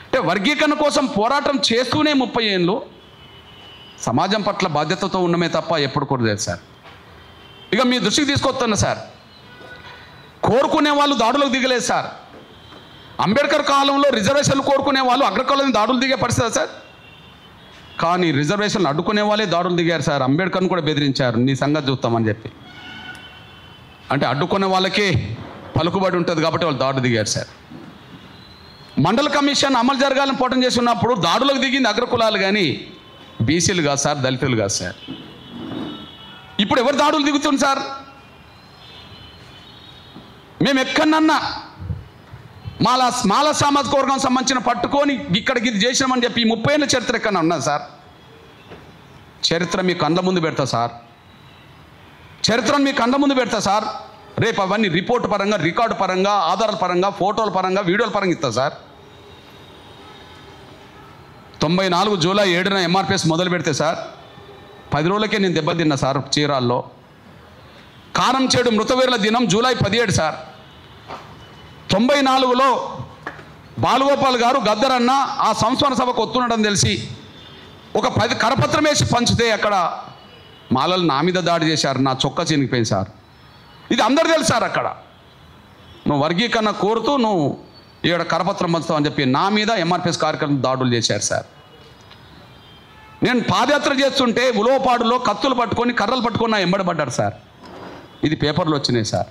అంటే వర్గీకరణ కోసం పోరాటం చేస్తూనే 30 ఏళ్ళు సమాజం పట్ల బాధ్యతతో ఉండమే తప్ప ఎప్పుడు కూడలేదు సార్. ఇక మీ దృష్టికి తీసుకొస్తున్నా సార్, కోరుకునే వాళ్ళు దాడులకు దిగలేదు సార్. అంబేద్కర్ కాలంలో రిజర్వేషన్లు కోరుకునే వాళ్ళు అగ్రకులం దాడులు దిగే పరిస్థితి సార్. కానీ రిజర్వేషన్లు అడ్డుకునే వాళ్ళే దాడులు దిగారు సార్. అంబేద్కర్ను కూడా బెదిరించారు, నీ సంగతి చూస్తామని చెప్పి. అంటే అడ్డుకునే వాళ్ళకే పలుకుబడి ఉంటుంది కాబట్టి వాళ్ళు దాడులు దిగారు సార్. మండల కమిషన్ అమలు జరగాలని పోటం చేస్తున్నప్పుడు దాడులకు దిగింది అగ్రకులాలు కానీ బీసీలు కాదు సార్, దళితులు కాదు సార్. ఇప్పుడు ఎవరు దాడులు దిగుతుంది సార్? మేము ఎక్కడన్నా మాల సామాజిక వర్గం సంబంధించిన పట్టుకొని ఇక్కడికి ఇది చేసినామని చెప్పి 30 ఏళ్ళ చరిత్ర ఎక్కడ ఉన్నది సార్? చరిత్ర మీ కళ్ళ ముందు పెడతా సార్, చరిత్రను మీ కళ్ళ ముందు పెడతా సార్. రేపు అవన్నీ రిపోర్ట్ పరంగా, రికార్డు పరంగా, ఆధారాల పరంగా, ఫోటోల పరంగా, వీడియోల పరంగా ఇస్తా సార్. 94 జూలై 7న ఎంఆర్పిఎస్ మొదలు పెడితే సార్ 10 రోజులకే నేను దెబ్బతిన్నా సార్ చీరాల్లో. కారంచేడు మృతవీరుల దినం జూలై 17 సార్. 94లో బాలగోపాల్ గారు గద్దరన్న ఆ సంస్మరణ సభకు వస్తున్నాడని తెలిసి ఒక 10 కరపత్రం వేసి పంచితే అక్కడ మాలలు నా మీద దాడి చేశారు, నా చొక్కా చినిగిపోయింది సార్. ఇది అందరు తెలుసు సార్. అక్కడ నువ్వు వర్గీకరణ కోరుతూ నువ్వు ఇక్కడ కరపత్రం పంచుతావు అని చెప్పి నా మీద ఎంఆర్పిఎస్ కార్యక్రమం దాడులు చేశారు సార్. నేను పాదయాత్ర చేస్తుంటే ఉలవపాడులో కత్తులు పట్టుకొని కర్రలు పట్టుకొని నా ఎంబడబడ్డారు సార్. ఇది పేపర్లు వచ్చినాయి సార్.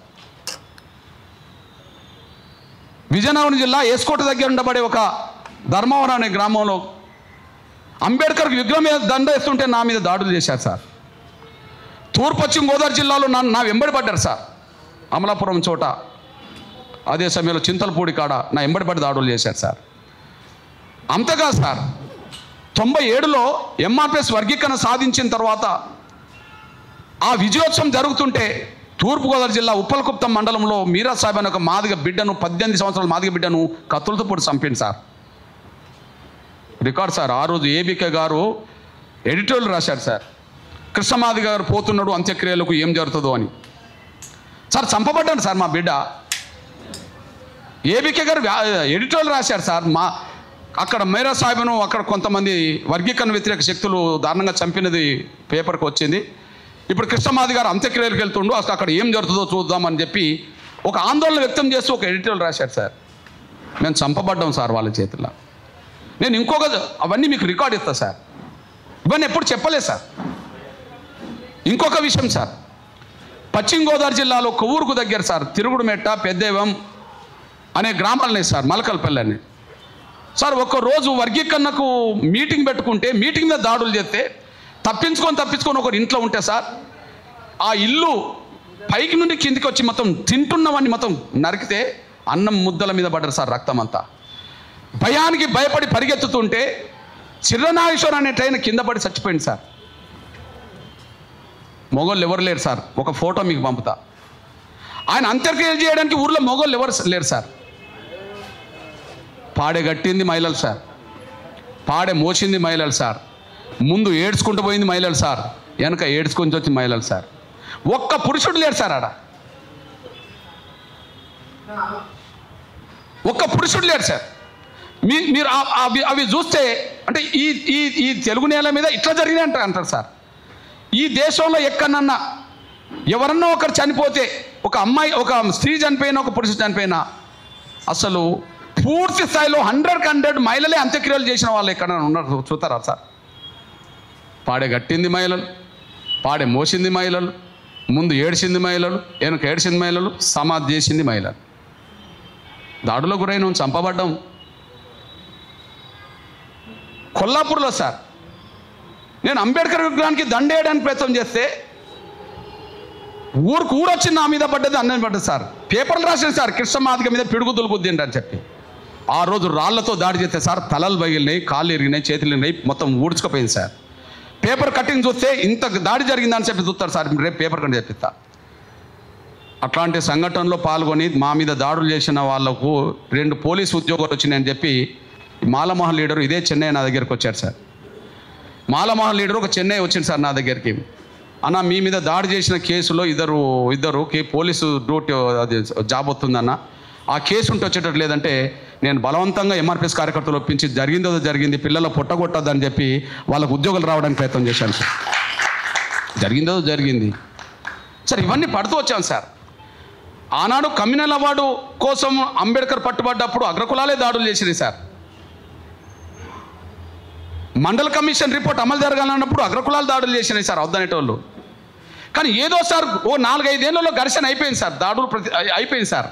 విజయనగరం జిల్లా ఏస్కోట దగ్గర ఉండబడే ఒక ధర్మవరం అనే గ్రామంలో అంబేద్కర్కి విగ్రహం మీద దండ వేస్తుంటే నా మీద దాడులు చేశారు సార్. తూర్పు పశ్చిమ గోదావరి జిల్లాలో నా వెంబడిపడ్డారు సార్. అమలాపురం చోట, అదే సమయంలో చింతలపూడి కాడ నా వెంబడిపడి దాడులు చేశారు సార్. అంతగా సార్ 97లో ఎంఆర్పిఎస్ వర్గీకరణ సాధించిన తర్వాత ఆ విజయోత్సవం జరుగుతుంటే తూర్పుగోదావరి జిల్లా ఉప్పలకుప్తం మండలంలో మీరా సాహెబ్ అనే ఒక మాదిగ బిడ్డను 18 సంవత్సరాల మాదిగ బిడ్డను కత్తులతో పొడి చంపింది సార్. Record sir. ఆ రోజు ఏబికే గారు ఎడిటోరియల్ రాశారు సార్, కృష్ణమాదిగ గారు పోతున్నాడు అంత్యక్రియలకు ఏం జరుగుతుందో అని. సార్ చంపబడ్డాడు సార్ మా బిడ్డ. ఏబికే గారు ఎడిటోరియల్ రాశారు సార్. అక్కడ మీరా సాహెబ్ను అక్కడ కొంతమంది వర్గీకరణ వ్యతిరేక శక్తులు దారుణంగా చంపినది పేపర్కి వచ్చింది. ఇప్పుడు కృష్ణమాది గారు అంత్యక్రియలకు వెళ్తుండు, అసలు అక్కడ ఏం జరుగుతుందో చూద్దామని చెప్పి ఒక ఆందోళన వ్యక్తం చేస్తూ ఒక ఎడిటోరియల్ రాశారు సార్. మేము చంపబడ్డాం సార్ వాళ్ళ చేతుల్లో. నేను ఇంకొక అవన్నీ మీకు రికార్డ్ ఇస్తా సార్. ఇవన్నీ ఎప్పుడు చెప్పలేదు సార్. ఇంకొక విషయం సార్, పశ్చిమ గోదావరి జిల్లాలో కొవ్వూరుకు దగ్గర సార్ తిరుగుడుమెట్ట పెద్దేవం అనే గ్రామాలనే సార్, మలకల్పల్లి అని సార్. ఒక్కరోజు వర్గీకరణకు మీటింగ్ పెట్టుకుంటే మీటింగ్ మీద దాడులు చేస్తే తప్పించుకొని ఒకరు ఇంట్లో ఉంటే సార్, ఆ ఇల్లు పైకి నుండి కిందికి వచ్చి మొత్తం తింటున్నవన్నీ మొత్తం నరికితే అన్నం ముద్దల మీద పడ్డారు సార్ రక్తం అంతా. భయానికి భయపడి పరిగెత్తుతుంటే చిర్రనాగేశ్వర్ అనే ట్రైన్ కింద పడి చచ్చిపోయింది సార్. మొగోళ్ళు ఎవరు లేరు సార్. ఒక ఫోటో మీకు పంపుతా. ఆయన అంత్యక్రియలు చేయడానికి ఊర్లో మొగోళ్ళు ఎవరు లేరు సార్. పాడే గట్టింది మహిళలు సార్, పాడే మోసింది మహిళలు సార్, ముందు ఏడ్చుకుంటూ పోయింది మహిళలు సార్, వెనక ఏడ్చుకొని వచ్చింది మహిళలు సార్. ఒక్క పురుషుడు లేడు సార్ ఆడ, ఒక్క పురుషుడు లేడు సార్. మీరు అవి చూస్తే అంటే ఈ ఈ ఈ తెలుగు నేల మీద ఇట్లా జరిగినాయి అంటారు సార్. ఈ దేశంలో ఎక్కడన్నా ఎవరన్నా ఒకరు చనిపోతే, ఒక అమ్మాయి ఒక స్త్రీ చనిపోయినా ఒక పురుషుడు చనిపోయినా అసలు పూర్తి స్థాయిలో 100% మహిళలే అంత్యక్రియలు చేసిన వాళ్ళు ఎక్కడన్నా ఉన్నారు చూస్తారా సార్. పాడే గట్టింది మహిళలు, పాడే మోసింది మహిళలు, ముందు ఏడ్చింది మహిళలు, వెనక ఏడ్చింది మహిళలు, సమాధి చేసింది మహిళలు. దాడులో గురైన చంపబడ్డం. కొల్లాపూర్లో సార్ నేను అంబేద్కర్ విగ్రహానికి దండేయడానికి ప్రయత్నం చేస్తే ఊరొచ్చి నా మీద పడ్డది, అన్నది పడ్డది సార్. పేపర్లు రాసింది సార్, కృష్ణమాదిగ మీద పిడుగుతులు గుద్దిండి అని చెప్పి. ఆ రోజు రాళ్లతో దాడి చేస్తే సార్ తలలు పగిలినాయి, కాళ్ళు ఇరిగినాయి, చేతులు ఇరిగినాయి, మొత్తం ఊడ్చుకుపోయింది సార్. పేపర్ కట్టింగ్ చూస్తే ఇంత దాడి జరిగిందని చెప్పి చూస్తారు సార్. రేపు పేపర్ కట్టి చెప్పిస్తా. అట్లాంటి సంఘటనలో పాల్గొని మా మీద దాడులు చేసిన వాళ్లకు 2 పోలీసు ఉద్యోగాలు వచ్చినాయని చెప్పి మాలమోహన్ లీడరు ఇదే చెన్నై నా దగ్గరికి వచ్చారు సార్. మాలమోహన్ లీడరు ఒక చెన్నై వచ్చింది సార్ నా దగ్గరికి. అన్న మీ మీద దాడి చేసిన కేసులో ఇద్దరు పోలీసు డ్యూటీ అది జాబ్ వస్తుందన్న, ఆ కేసు ఉంటే వచ్చేటట్టు లేదంటే నేను బలవంతంగా ఎంఆర్పిఎస్ కార్యకర్తలు ఒప్పించి జరిగిందో జరిగింది, పిల్లల పొట్టగొట్టద్దని చెప్పి వాళ్ళకు ఉద్యోగాలు రావడానికి ప్రయత్నం చేశాను సార్. జరిగిందో జరిగింది సార్. ఇవన్నీ పడుతూ వచ్చాను సార్. ఆనాడు కమ్యూనల్ అవార్డు కోసం అంబేద్కర్ పట్టుబడ్డప్పుడు అగ్రకులాలే దాడులు చేసినాయి సార్. మండల కమిషన్ రిపోర్ట్ అమలు జరగాలన్నప్పుడు అగ్రకులాలు దాడులు చేసినాయి సార్ వద్దనేటోళ్ళు. కానీ ఏదో సార్ ఓ 4-5 ఏళ్లలో ఘర్షణ అయిపోయింది సార్, దాడులు అయిపోయింది సార్.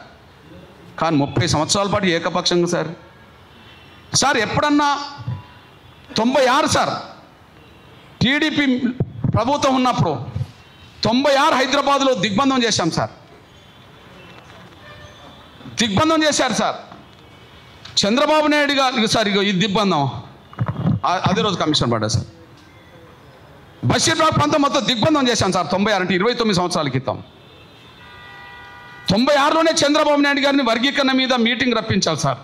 కానీ 30 సంవత్సరాల పాటు ఏకపక్షంగా సార్ ఎప్పుడన్నా 96 సార్ టీడీపీ ప్రభుత్వం ఉన్నప్పుడు 96 హైదరాబాద్లో దిగ్బంధం చేశాం సార్. దిగ్బంధం చేశారు సార్ చంద్రబాబు నాయుడు గారు సార్. ఈ దిగ్బంధం అదే రోజు కమిషన్ పడ్డా సార్. బషీర్బాగ్ ప్రాంతం మొత్తం దిగ్బంధం చేశాను సార్ 96 అంటే 29 సంవత్సరాల క్రితం. 96లోనే చంద్రబాబు నాయుడు గారిని వర్గీకరణ మీద మీటింగ్ రప్పించాలి సార్.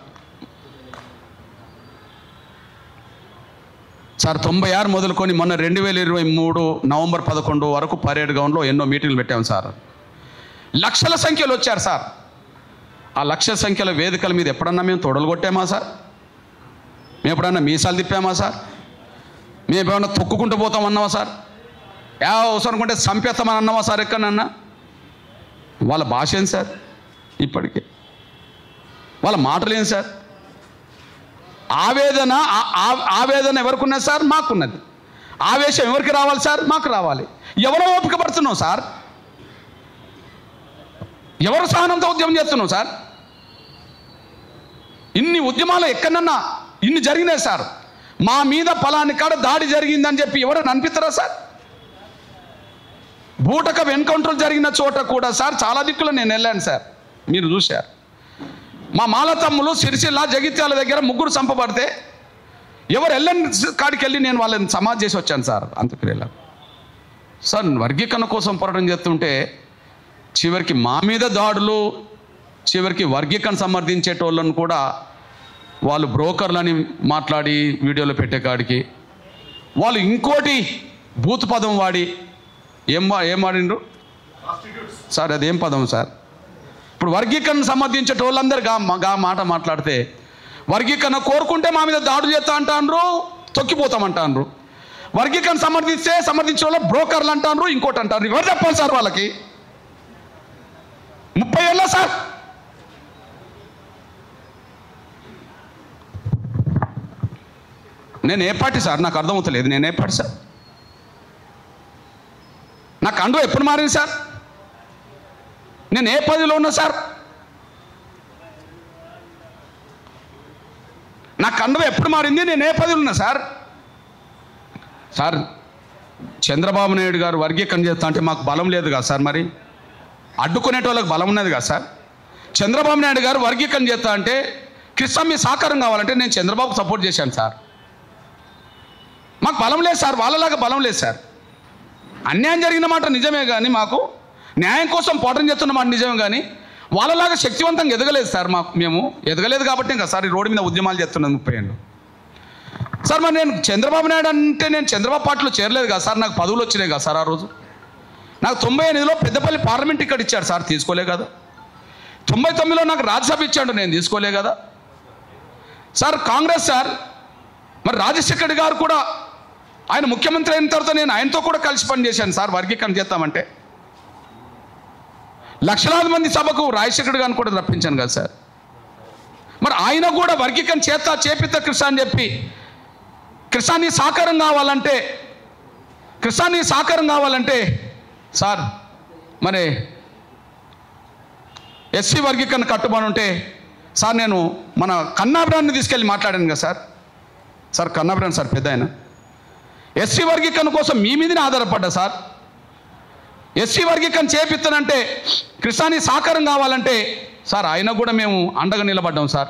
సార్ 96 మొదలుకొని మొన్న 2023 నవంబర్ 11 వరకు పరేడ్ గ్రౌండ్లో ఎన్నో మీటింగ్లు పెట్టాము సార్. లక్షల సంఖ్యలో వచ్చారు సార్. ఆ లక్షల సంఖ్యల వేదికల మీద ఎప్పుడన్నా మేము తొడలు కొట్టామా సార్? మేము ఎప్పుడన్నా మీసాలు తిప్పామా సార్? మేము ఎప్పుడన్నా తొక్కుకుంటూ పోతామన్నావా సార్? అవసరం అనుకుంటే చంపేస్తామని అన్నావా సార్? ఎక్కడన్నా వాళ్ళ భాష ఏంటి సార్? ఇప్పటికే వాళ్ళ మాటలు ఏంటి సార్? ఆవేదన ఎవరికి ఉన్నది సార్? మాకున్నది. ఆవేశం ఎవరికి రావాలి సార్? మాకు రావాలి. ఎవరో ఓపిక పడుతున్నాం సార్? ఎవరు సహనంతో ఉద్యమం చేస్తున్నాం సార్? ఇన్ని ఉద్యమాలు ఎక్కడన్నా ఇన్ని జరిగినాయి సార్. మా మీద పలాని కాడ దాడి జరిగిందని చెప్పి ఎవరైనా అనిపిస్తారా సార్? బూటకపు ఎన్కౌంటర్ జరిగిన చోట కూడా సార్ చాలా దిక్కులో నేను వెళ్ళాను సార్, మీరు చూశారు. మా మాల తమ్ములు సిరిసిల్ల జగిత్యాల దగ్గర 3 చంపబడితే ఎవరు వెళ్ళని కాడికి వెళ్ళి నేను వాళ్ళని సమాధి చేసి వచ్చాను సార్ అంత్యక్రియలో. సార్ వర్గీకరణ కోసం పోరాటం చేస్తుంటే చివరికి మా మీద దాడులు, చివరికి వర్గీకరణ సమర్థించేటోళ్ళను కూడా వాళ్ళు బ్రోకర్లని మాట్లాడి వీడియోలో పెట్టే కాడికి వాళ్ళు ఇంకోటి బూత్ పదం వాడి ఏం వాడిండ్రు సార్? అదేం పదం సార్? ఇప్పుడు వర్గీకరణ సమర్థించేట వాళ్ళందరూ గా మాట మాట్లాడితే వర్గీకరణ కోరుకుంటే మా మీద దాడులు చేస్తా అంటాన్రు, తొక్కిపోతామంటాన్రు. వర్గీకరణ సమర్థించే వాళ్ళు బ్రోకర్లు అంటాన్రు, ఇంకోటి అంటారు. ఎవరు చెప్పాలి సార్ వాళ్ళకి? 30 ఏళ్ళ సార్. నేను ఏ పార్టీ సార్? నాకు అర్థమవుతలేదు. నేను ఏ పార్టీ సార్? నా కండు ఎప్పుడు మారింది సార్? నేను ఏ పదవిలో ఉన్నా సార్? నా కండు ఎప్పుడు మారింది? నేను ఏ పదవిలో ఉన్నా సార్? సార్ చంద్రబాబు నాయుడు గారు వర్గీకరణ చేస్తా అంటే మాకు బలం లేదు కదా సార్? మరి అడ్డుకునేటోళ్ళకి బలం ఉన్నది కదా సార్? చంద్రబాబు నాయుడు గారు వర్గీకరణ చేస్తా అంటే కృష్ణ మీ సహకారం కావాలంటే నేను చంద్రబాబుకు సపోర్ట్ చేశాను సార్. మాకు బలం లేదు సార్, వాళ్ళలాగా బలం లేదు సార్. అన్యాయం జరిగిన మాట నిజమే కానీ, మాకు న్యాయం కోసం పోరాటం చేస్తున్న మాట నిజమే కానీ వాళ్ళలాగా శక్తివంతంగా ఎదగలేదు సార్. మేము ఎదగలేదు కాబట్టి ఇంకా సార్ ఈ రోడ్డు మీద ఉద్యమాలు చేస్తున్నది 30 ఏళ్ళు సార్. మరి నేను చంద్రబాబు నాయుడు అంటే నేను చంద్రబాబు పార్టీలో చేరలేదు కదా సార్? నాకు పదవులు వచ్చినాయి కదా సార్? ఆ రోజు నాకు 98లో పెద్దపల్లి పార్లమెంట్ ఇక్కడ ఇచ్చాడు సార్, తీసుకోలే కదా? 99లో నాకు రాజ్యసభ ఇచ్చాడు, నేను తీసుకోలే కదా సార్? కాంగ్రెస్ సార్, మరి రాజశేఖర్ గారు కూడా ఆయన ముఖ్యమంత్రి అయిన తర్వాత నేను ఆయనతో కూడా కలిసి పనిచేశాను సార్. వర్గీకరణ చేస్తామంటే లక్షలాది మంది సభకు రాజశేఖర్ గారిని కూడా రప్పించాను కదా సార్. మరి ఆయన కూడా వర్గీకరణ చేపిత కృష్ణ అని చెప్పి కృష్ణాన్ని సాకారం కావాలంటే సార్ మరి ఎస్సీ వర్గీకరణ కట్టుబడి ఉంటే సార్ నేను మన కన్నాభిరాన్ని తీసుకెళ్ళి మాట్లాడాను కదా సార్. సార్ కన్నాభిరాన్ సార్ పెద్ద ఆయన ఎస్సీ వర్గీకరణ కోసం మీ మీదనే ఆధారపడ్డా సార్. ఎస్సీ వర్గీకరణ చేపిస్తానంటే కృష్ణాన్ని సాకారం కావాలంటే సార్ ఆయన కూడా మేము అండగా నిలబడ్డాం సార్.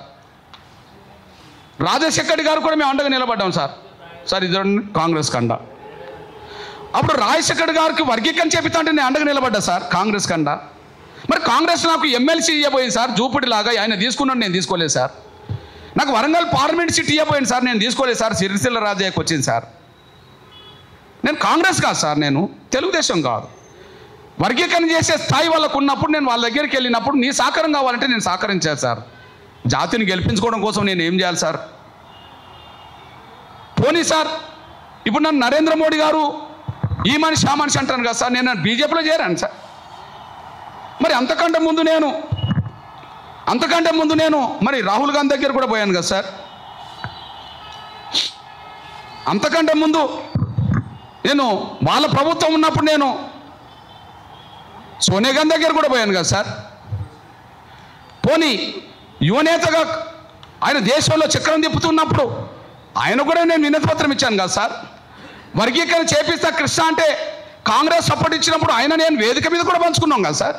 రాజశేఖర్ గారు కూడా మేము అండగా నిలబడ్డాం సార్. సార్ ఇది కాంగ్రెస్ కండ. అప్పుడు రాజశేఖర్ గారికి వర్గీకరణ చేపిస్తా అంటే నేను అండగా నిలబడ్డా సార్, కాంగ్రెస్ కండ. మరి కాంగ్రెస్ నాకు ఎమ్మెల్సీ ఇవ్వబోయింది సార్, జూపిడిలాగా. ఆయన తీసుకున్నాడు, నేను తీసుకోలేదు సార్. నాకు వరంగల్ పార్లమెంట్ సీట్ ఇవ్వబోయింది సార్, నేను తీసుకోలేదు సార్. సిరిసిల్ల రాజయ్యకు వచ్చింది సార్. నేను కాంగ్రెస్ కాదు సార్, నేను తెలుగుదేశం కాదు. వర్గీకరణ చేసే స్థాయి వాళ్ళకు ఉన్నప్పుడు నేను వాళ్ళ దగ్గరికి వెళ్ళినప్పుడు నీ సహకారం కావాలంటే నేను సహకరించాను సార్. జాతిని గెలిపించుకోవడం కోసం నేను ఏం చేయాలి సార్? పోనీ సార్ ఇప్పుడు నన్ను నరేంద్ర మోడీ గారు ఈ మనిషి ఆ మనిషి అంటాను కదా సార్. నేను బీజేపీలో చేరాను సార్. మరి అంతకంటే ముందు నేను మరి రాహుల్ గాంధీ దగ్గర కూడా పోయాను కదా సార్. అంతకంటే ముందు నేను వాళ్ళ ప్రభుత్వం ఉన్నప్పుడు నేను సోనియా గాంధీ దగ్గర కూడా పోయాను కదా సార్. పోనీ యువనేతగా ఆయన దేశంలో చక్రం తిప్పుతున్నప్పుడు ఆయన కూడా నేను వినతిపత్రం ఇచ్చాను కదా సార్. వర్గీకరణ చేపిస్తా కృష్ణ అంటే కాంగ్రెస్ సపోర్ట్ ఇచ్చినప్పుడు నేను వేదిక మీద కూడా పంచుకున్నాం కదా సార్.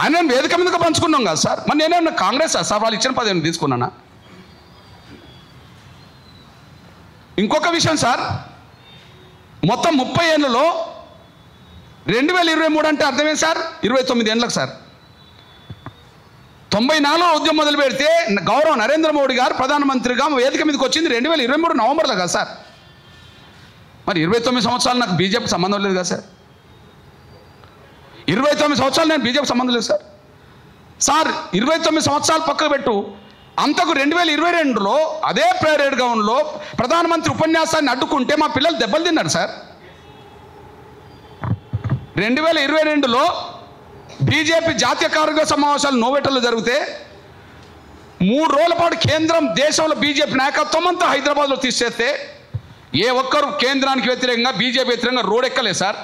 ఆయన వేదిక మీదగా పంచుకున్నాం కదా సార్. మరి నేనేమన్నా కాంగ్రెస్ సార్ వాళ్ళు ఇచ్చిన పదవిని తీసుకున్నానా? ఇంకొక విషయం సార్, మొత్తం 30 ఏళ్ళలో 2023 అంటే అర్థమే సార్ 29 ఏళ్ళకి సార్. 94 ఉద్యమం మొదలు పెడితే గౌరవ నరేంద్ర మోడీ గారు ప్రధానమంత్రిగా వేదిక మీదకి వచ్చింది 2023 నవంబర్లో కదా సార్. మరి 29 సంవత్సరాలు నాకు బీజేపీ సంబంధం లేదు కదా సార్. 29 సంవత్సరాలు నేను బీజేపీ సంబంధం లేదు సార్. సార్ 29 సంవత్సరాలు పక్కకు పెట్టు, అంతకు 2022లో అదే ప్రేరేడ్ గ్రౌండ్లో ప్రధానమంత్రి ఉపన్యాసాన్ని అడ్డుకుంటే మా పిల్లలు దెబ్బలు తిన్నారు సార్. 2022లో బీజేపీ జాతీయ కార్యవర్గ సమావేశాలు నోవెటల్లో జరిగితే 3 రోజుల పాటు కేంద్రం దేశంలో బీజేపీ నాయకత్వం అంతా హైదరాబాద్లో తీసేస్తే ఏ ఒక్కరు కేంద్రానికి వ్యతిరేకంగా బీజేపీ వ్యతిరేకంగా రోడెక్కలే సార్.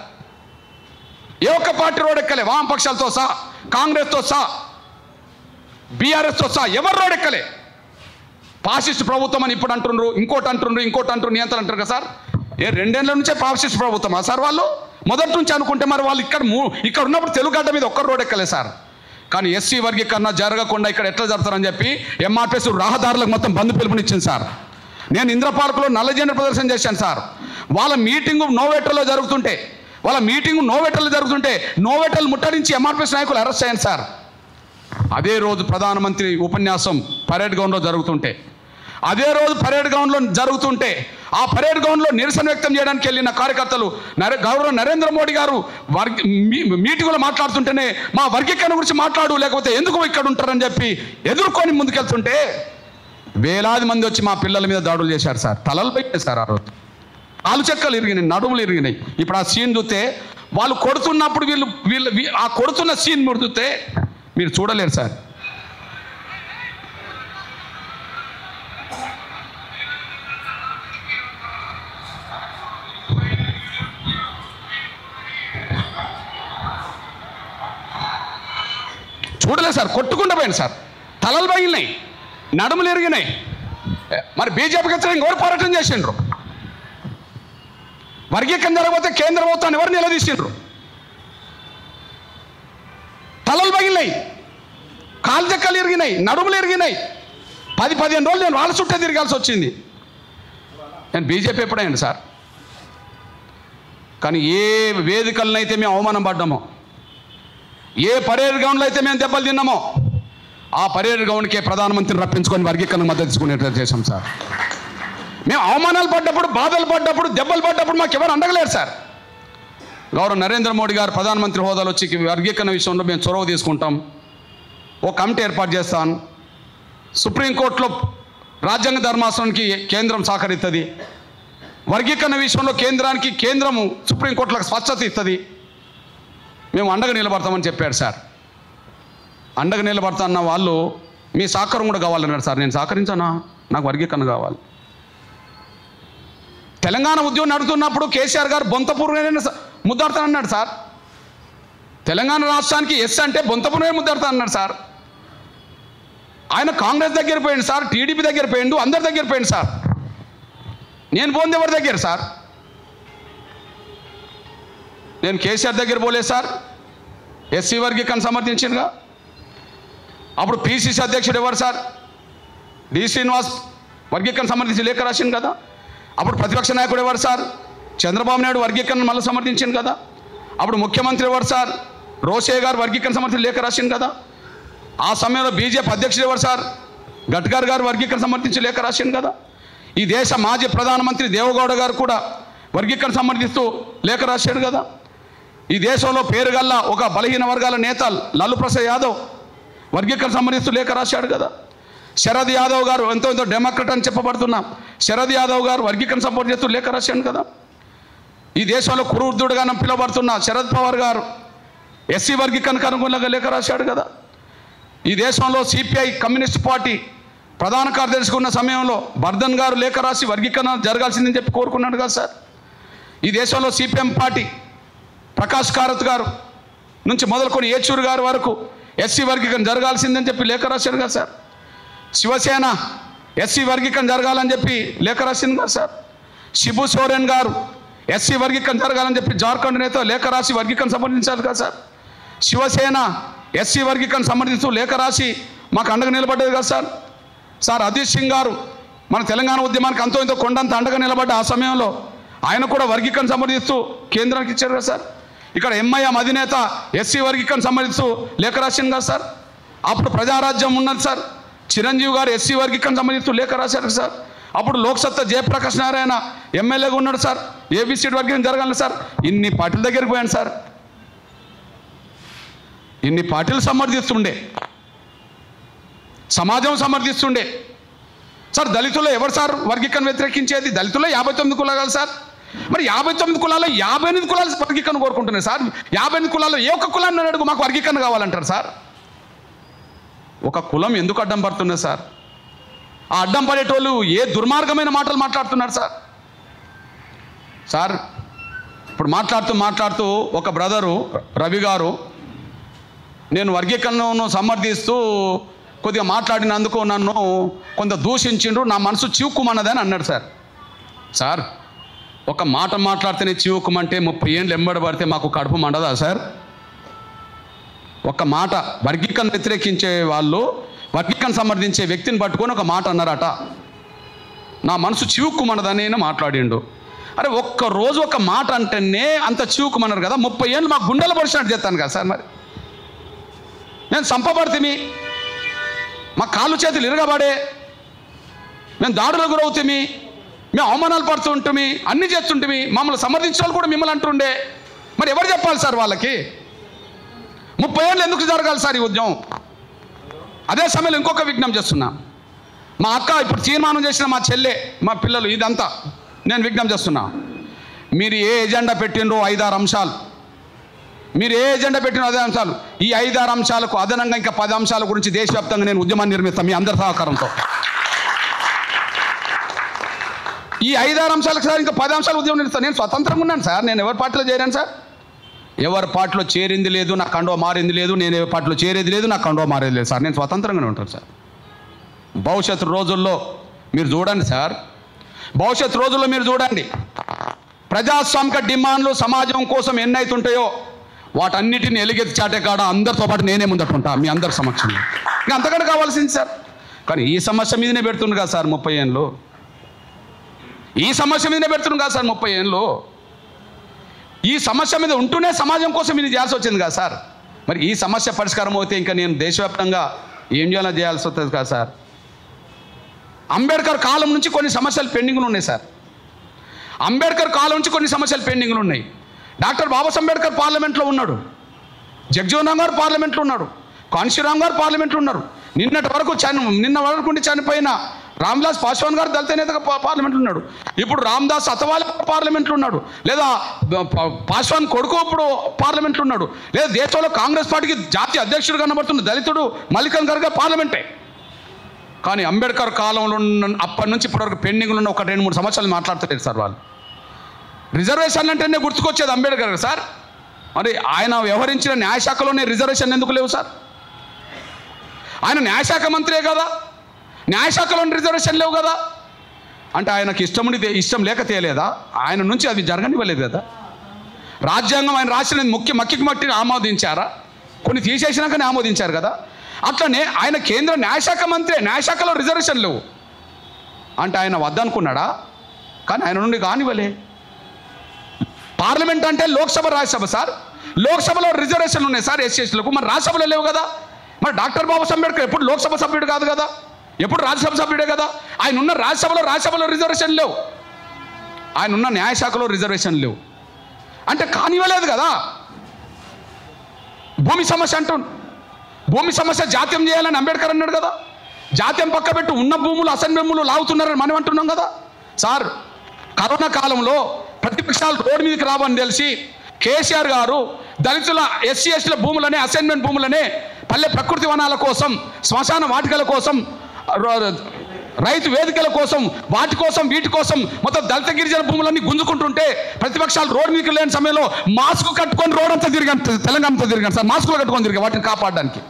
ఏ ఒక్క పార్టీ రోడెక్కలే, వామపక్షాలతో సహా, కాంగ్రెస్తో సహా, బీఆర్ఎస్తో సహా ఎవరు రోడెక్కలే. ఫాసిస్ట్ ప్రభుత్వం అని ఇప్పుడు అంటున్నారు, ఇంకోటి అంటున్నారు నియంత్రణ అంటారు కదా సార్. 2 ఏళ్ల నుంచే ఫాసిస్ట్ ప్రభుత్వమా సార్ వాళ్ళు? మొదటి నుంచి అనుకుంటే మరి వాళ్ళు ఇక్కడ ఉన్నప్పుడు తెలుగు గడ్డ మీద ఒక్కరు రోడ్ ఎక్కలే సార్. కానీ ఎస్సీ వర్గీకరణ జరగకుండా ఇక్కడ ఎట్లా జరుగుతారని చెప్పి ఎంఆర్పిఎస్ రహదారులకు మొత్తం బంద్ పిలుపునిచ్చింది సార్. నేను ఇంద్రపార్కులో నల్ల జెండా ప్రదర్శన చేశాను సార్. వాళ్ళ మీటింగు నోవెటల్లో జరుగుతుంటే నోవెటల్ ముట్టడించి ఎంఆర్పిఎస్ నాయకులు అరెస్ట్ అయ్యాను సార్. అదే రోజు ప్రధానమంత్రి ఉపన్యాసం పరేడ్ గ్రౌండ్లో జరుగుతుంటే ఆ పరేడ్ గ్రౌండ్లో నిరసన వ్యక్తం చేయడానికి వెళ్ళిన కార్యకర్తలు గౌరవ నరేంద్ర మోడీ గారు మీటింగ్లో మాట్లాడుతుంటేనే మా వర్గీకరణ గురించి మాట్లాడు, లేకపోతే ఎందుకు ఇక్కడ ఉంటారని చెప్పి ఎదుర్కొని ముందుకెళ్తుంటే వేలాది మంది వచ్చి మా పిల్లల మీద దాడులు చేశారు సార్. తలలు పెట్టారు సార్. ఆ రోజు కాలు చెక్కలు ఇరిగినాయి, నడుములు ఇరిగినాయి. ఇప్పుడు ఆ సీన్ చూస్తే వాళ్ళు కొడుతున్నప్పుడు వీళ్ళు ఆ కొడుతున్న సీన్ ముడుతుంటే మీరు చూడలేరు సార్. చూడలేదు సార్, కొట్టుకుంటూ పోయింది సార్. తలలు పగిలినాయి, నడుములు ఎరిగినాయి. మరి బీజేపీకి వ్యతిరేకంగా ఎవరు పోరాటం చేసిండ్రు? వర్గీకరణ జరగకపోతే కేంద్ర ప్రభుత్వాన్ని ఎవరు నిలదీసిండ్రు? తలలు పగిలినాయి, కాలు చెక్కలు ఇరిగినాయి, నడుములు ఎరిగినాయి. 10-15 రోజులు నేను వాళ్ళ చుట్టే తిరగాల్సి వచ్చింది. నేను బీజేపీ ఎప్పుడైంది సార్. కానీ ఏ వేదికలనైతే మేము అవమానం పడ్డామో, ఏ పరేడ్ గ్రౌండ్లో అయితే మేము దెబ్బలు తిన్నామో, ఆ పరేడ్ గ్రౌండ్కే ప్రధానమంత్రిని రప్పించుకొని వర్గీకరణ మద్దతు తీసుకునేట్టు చేశాం సార్. మేము అవమానాలు పడ్డప్పుడు, బాధలు పడ్డప్పుడు, దెబ్బలు పడ్డప్పుడు మాకు ఎవరు అండగలేరు సార్. గౌరవ నరేంద్ర మోడీ గారు ప్రధానమంత్రి హోదాలో వచ్చి వర్గీకరణ విషయంలో మేము చొరవ తీసుకుంటాం, ఓ కమిటీ ఏర్పాటు చేస్తాను, సుప్రీంకోర్టులో రాజ్యాంగ ధర్మాసనానికి కేంద్రం సహకరిస్తుంది, వర్గీకరణ విషయంలో కేంద్రము సుప్రీంకోర్టులకు స్వచ్ఛత ఇస్తుంది, మేము అండగా నిలబడతామని చెప్పాడు సార్. అండగా నిలబడతాన్న వాళ్ళు మీ సహకారం కూడా కావాలన్నారు సార్. నేను సహకరించానా? నాకు వర్గీకరణ కావాలి. తెలంగాణ ఉద్యమం నడుతున్నప్పుడు కేసీఆర్ గారు బొంతపూర్వమే ముద్దాడతానన్నాడు సార్. తెలంగాణ రాష్ట్రానికి ఎస్ అంటే బొంతపూర్వమే ముద్దాడతానన్నాడు సార్. ఆయన కాంగ్రెస్ దగ్గర పోయింది సార్, టీడీపీ దగ్గర పోయిండు, అందరి దగ్గర పోయింది సార్. నేను పోంది ఎవరి దగ్గర సార్? నేను కేసీఆర్ దగ్గర పోలేదు సార్. ఎస్సీ వర్గీకరణ సమర్థించిందిగా. అప్పుడు పిసిసి అధ్యక్షుడు ఎవరు సార్? డి శ్రీనివాస్ వర్గీకరణ సమర్థించి లేఖ రాసింది కదా. అప్పుడు ప్రతిపక్ష నాయకుడు ఎవరు సార్? చంద్రబాబు నాయుడు వర్గీకరణ మళ్ళీ సమర్థించింది కదా. అప్పుడు ముఖ్యమంత్రి ఎవరు సార్? రోషే గారు వర్గీకరణ సమర్థించి లేఖ రాసింది కదా. ఆ సమయంలో బీజేపీ అధ్యక్షుడు ఎవరు సార్? గడ్కర్ గారు వర్గీకరణ సమర్థించి లేఖ రాసింది కదా. ఈ దేశ మాజీ ప్రధానమంత్రి దేవగౌడ గారు కూడా వర్గీకరణ సమర్థిస్తూ లేఖ రాశాడు కదా. ఈ దేశంలో పేరుగల్ల ఒక బలహీన వర్గాల నేత లాలూ ప్రసాద్ యాదవ్ వర్గీకరణ సమర్థిస్తూ లేఖ రాశాడు కదా. శరద్ యాదవ్ గారు ఎంతో డెమోక్రట్ అని చెప్పబడుతున్నాం, శరద్ యాదవ్ గారు వర్గీకరణ సపోర్ట్ చేస్తూ లేఖ రాశాడు కదా. ఈ దేశంలో కురువృద్ధుడుగా పిలువబడుతున్న శరద్ పవార్ గారు ఎస్సీ వర్గీకరణకు అనుగుణంగా లేఖ రాశాడు కదా. ఈ దేశంలో సిపిఐ కమ్యూనిస్ట్ పార్టీ ప్రధాన కార్యదర్శిగా ఉన్న సమయంలో బర్ధన్ గారు లేఖ రాసి వర్గీకరణ జరగాల్సిందని చెప్పి కోరుకున్నాడు కదా సార్. ఈ దేశంలో సిపిఎం పార్టీ ప్రకాష్ కారత్ గారు నుంచి మొదలుకొని ఏచూరు గారు వరకు ఎస్సీ వర్గీకరణ జరగాల్సిందని చెప్పి లేఖ రాశాడు కదా సార్. శివసేన ఎస్సీ వర్గీకరణ జరగాలని చెప్పి లేఖ రాసింది కదా సార్. శిబు సోరెన్ గారు ఎస్సీ వర్గీకరణ జరగాలని చెప్పి జార్ఖండ్ నేత లేఖ రాసి వర్గీకరణ సమర్థించారు కదా సార్. శివసేన ఎస్సీ వర్గీకరణ సమర్థిస్తూ లేఖ రాసి మాకు అండగా నిలబడ్డది కదా సార్. సార్ అజిత్ సింగ్ గారు మన తెలంగాణ ఉద్యమానికి అంతో ఇంతో కొండంత అండగా నిలబడ్డ ఆ సమయంలో ఆయన కూడా వర్గీకరణ సమర్థిస్తూ కేంద్రానికి ఇచ్చారు కదా సార్. ఇక్కడ ఎంఐఎం అధినేత ఎస్సీ వర్గీకరణ సమర్థిస్తూ లేఖ రాసింది కదా సార్. అప్పుడు ప్రజారాజ్యం ఉన్నది సార్, చిరంజీవి గారు ఎస్సీ వర్గీకరణ సంబంధించి లేఖ రాశారు సార్. అప్పుడు లోక్సత్తా జయప్రకాష్ నారాయణ ఎమ్మెల్యేగా ఉన్నాడు సార్, ఏబిసిడి వర్గీకరణ జరగాలి సార్. ఇన్ని పార్టీల దగ్గరికి పోయాను సార్, ఇన్ని పార్టీలు సమర్థిస్తుండే, సమాజం సమర్థిస్తుండే సార్. దళితుల్లో ఎవరు సార్ వర్గీకరణ వ్యతిరేకించేది? దళితుల్లో 59 కులాలు సార్. మరి 59 కులాల్లో 58 కులాలు వర్గీకరణ కోరుకుంటున్నాయి సార్. 58 కులాల్లో ఏ ఒక్క కులాన్ని అడుగు మాకు వర్గీకరణ కావాలంటారు సార్. ఒక కులం ఎందుకు అడ్డం పడుతున్నారు సార్? ఆ అడ్డం పడేటోళ్ళు ఏ దుర్మార్గమైన మాటలు మాట్లాడుతున్నారు సార్. సార్ ఇప్పుడు మాట్లాడుతూ ఒక బ్రదరు రవి గారు నేను వర్గీకరణను సమర్థిస్తూ కొద్దిగా మాట్లాడినందుకు నన్ను కొంత దూషించిండ్రు, నా మనసు చివుక్కుమన్నదని అన్నాడు సార్. సార్ ఒక మాట మాట్లాడితేనే చివుక్కుమంటే 30 ఏళ్ళు ఎంబడి పడితే మాకు కడుపు మండదా సార్? ఒక మాట వర్గీకరణ వ్యతిరేకించే వాళ్ళు వర్గీకరణ సమర్థించే వ్యక్తిని పట్టుకొని ఒక మాట అన్నారట, నా మనసు చివుక్కుమన్నదని నేను మాట్లాడిండు. అరే ఒక్కరోజు ఒక మాట అంటేనే అంత చివుక్కుమన్నారు కదా, 30 ఏళ్ళు మాకు గుండెలు పడిచినట్టు చేస్తాను కదా సార్. మరి నేను సంపబడితే మా కాళ్ళు చేతులు ఇరగబడే, మేము దాడులకు గురవుతామి, మేము అవమానాలు పడుతుంటామి, అన్నీ చేస్తుంటామి, మమ్మల్ని సమర్థించిన వాళ్ళు కూడా మిమ్మల్ని అంటుండే. మరి ఎవరు చెప్పాలి సార్ వాళ్ళకి? 30 ఏళ్ళు ఎందుకు జరగాలి సార్ ఈ ఉద్యమం? అదే సమయంలో ఇంకొక విజ్ఞప్తి చేస్తున్నా, మా అక్క ఇప్పుడు తీర్మానం చేసిన మా చెల్లె, మా పిల్లలు, ఇదంతా నేను విజ్ఞప్తి చేస్తున్నా. మీరు ఏ ఎజెండా పెట్టినరో 5-6 అంశాలు, మీరు ఏ ఎజెండా పెట్టిన 5 అంశాలు, ఈ 5-6 అంశాలకు అదనంగా ఇంకా 10 అంశాల గురించి దేశవ్యాప్తంగా నేను ఉద్యమాన్ని నిర్మిస్తాను మీ అందరి సహకారంతో. ఈ 5-6 అంశాలకు సార్ ఇంకా 10 అంశాలు ఉద్యమం నిర్మిస్తాను. నేను స్వతంత్రంగా ఉన్నాను సార్, నేను ఎవరి పార్టీలో చేరాను సార్? ఎవరి పార్టీలో చేరింది లేదు, నా కండో మారింది లేదు, నేను ఎవరి పార్టీలో చేరేది లేదు, నా కండో మారేది లేదు సార్. నేను స్వతంత్రంగానే ఉంటాను సార్. భవిష్యత్తు రోజుల్లో మీరు చూడండి సార్, భవిష్యత్తు రోజుల్లో మీరు చూడండి, ప్రజాస్వామిక డిమాండ్లు సమాజం కోసం ఎన్నైతుంటాయో వాటన్నిటిని ఎలుగెత్తి చాటే కాడ అందరితో పాటు నేనే ముందట్టుకుంటా మీ అందరి సమక్షంలో. ఇంకా అంతకంటే కావాల్సింది సార్. కానీ ఈ సమస్య మీదనే పెడుతుంది కదా సార్ 30 ఏళ్ళు, ఈ సమస్య మీదనే పెడుతుంది కదా సార్ 30 ఏళ్ళు. ఈ సమస్య మీద ఉంటూనే సమాజం కోసం ఇది చేయాల్సి వచ్చింది కదా సార్. మరి ఈ సమస్య పరిష్కారం అవుతే ఇంకా నేను దేశవ్యాప్తంగా ఏం చేయాల్సి వస్తుంది కదా సార్. అంబేద్కర్ కాలం నుంచి కొన్ని సమస్యలు పెండింగ్లు ఉన్నాయి సార్. అంబేద్కర్ కాలం నుంచి కొన్ని సమస్యలు పెండింగ్లు ఉన్నాయి. డాక్టర్ బాబాసాహెబ్ అంబేద్కర్ పార్లమెంట్లో ఉన్నాడు, జగ్జీవన్ రామ్ గారు పార్లమెంట్లో ఉన్నాడు, కాన్షీరామ్ గారు పార్లమెంట్లో ఉన్నారు. నిన్న వరకు చనిపోయిన రామ్విలాస్ పాస్వాన్ గారు దళిత నేతగా పార్లమెంట్లో ఉన్నాడు. ఇప్పుడు రామ్దాస్ అథవాలే పార్లమెంట్లో ఉన్నాడు, లేదా పాస్వాన్ కొడుకు ఇప్పుడు పార్లమెంట్లో ఉన్నాడు, లేదా దేశంలో కాంగ్రెస్ పార్టీకి జాతీయ అధ్యక్షుడు కనబడుతున్న దళితుడు మల్లికార్జున ఖర్గే పార్లమెంటే. కానీ అంబేద్కర్ కాలంలో అప్పటి నుంచి ఇప్పటివరకు పెండింగ్లు ఉన్న 1-2-3 సంవత్సరాలు మాట్లాడతారు సార్ వాళ్ళు. రిజర్వేషన్లు అంటేనే గుర్తుకొచ్చేది అంబేద్కర్ సార్. మరి ఆయన వ్యవహరించిన న్యాయశాఖలోనే రిజర్వేషన్ ఎందుకు లేవు సార్? ఆయన న్యాయశాఖ మంత్రే కదా, న్యాయశాఖలోని రిజర్వేషన్ లేవు కదా. అంటే ఆయనకి ఇష్టం లేక తేలేదా? ఆయన నుంచి అది జరగనివ్వలేదు కదా. రాజ్యాంగం ఆయన రాసిన మక్కికి మట్టిని ఆమోదించారా? కొన్ని తీసేసినాకనే ఆమోదించారు కదా. అట్లనే ఆయన కేంద్ర న్యాయశాఖ మంత్రి, న్యాయశాఖలో రిజర్వేషన్ లేవు అంటే ఆయన వద్దనుకున్నాడా? కానీ ఆయన నుండి కానివ్వలే. పార్లమెంట్ అంటే లోక్సభ రాజ్యసభ సార్. లోక్సభలో రిజర్వేషన్లు ఉన్నాయి సార్ ఎస్సీలకు, మరి రాజ్యసభలో లేవు కదా. మరి డాక్టర్ బాబాసాహెబ్ అంబేద్కర్ ఎప్పుడు లోక్సభ సభ్యుడు కాదు కదా, ఎప్పుడు రాజ్యసభ సభ్యుడే కదా. ఆయన ఉన్న రాజ్యసభలో రిజర్వేషన్ లేవు, ఆయన ఉన్న న్యాయశాఖలో రిజర్వేషన్ లేవు అంటే కానివ్వలేదు కదా. భూమి సమస్య భూమి సమస్య జాత్యం చేయాలని అంబేద్కర్ అన్నాడు కదా. జాత్యం పక్క పెట్టి ఉన్న భూములు అసెంబ్లీ భూములు లాగుతున్నారని మనం అంటున్నాం కదా సార్. కరోనా కాలంలో ప్రతిపక్షాలు రోడ్డు మీదకి రావని తెలిసి కేసీఆర్ గారు దళితుల ఎస్సీ ఎస్టీల భూములనే, అసైన్మెంట్ భూములనే పల్లె ప్రకృతి వనాల కోసం, శ్మశాన వాటికల కోసం, రైతు వేదికల కోసం, వీటి కోసం మొత్తం దళిత గిరిజన భూములన్నీ గుంజుకుంటుంటే ప్రతిపక్షాలు రోడ్డు మీదకి లేని సమయంలో మాస్క్ కట్టుకొని రోడ్ అంతా తిరిగాను, తెలంగాణ అంతా తిరిగాను సార్. మాస్కులు కట్టుకొని తిరిగా వాటిని కాపాడడానికి.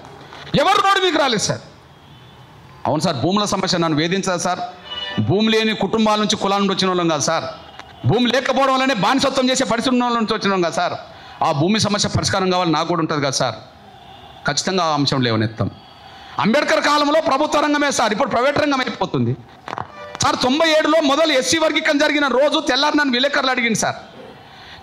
ఎవరు రోడ్డు మీకు రాలేదు సార్. అవును సార్, భూముల సమస్య నన్ను వేధించదు సార్. భూమి లేని కుటుంబాల నుంచి కులాల నుండి వచ్చిన వాళ్ళం కాదు సార్. భూమి లేకపోవడం వల్లనే బానిసత్వం చేసే పరిస్థితి నుంచి వచ్చినాం కదా సార్. ఆ భూమి సమస్య పరిష్కారం కావాలి నాకు కూడా ఉంటుంది కదా సార్. ఖచ్చితంగా ఆ అంశం లేవనెత్తాం. అంబేద్కర్ కాలంలో ప్రభుత్వ రంగమే సార్, ఇప్పుడు ప్రైవేట్ రంగం అయిపోతుంది సార్. 97లో మొదలు ఎస్సీ వర్గీకరణ జరిగిన రోజు తెల్లారి నన్ను విలేకరులు అడిగింది సార్.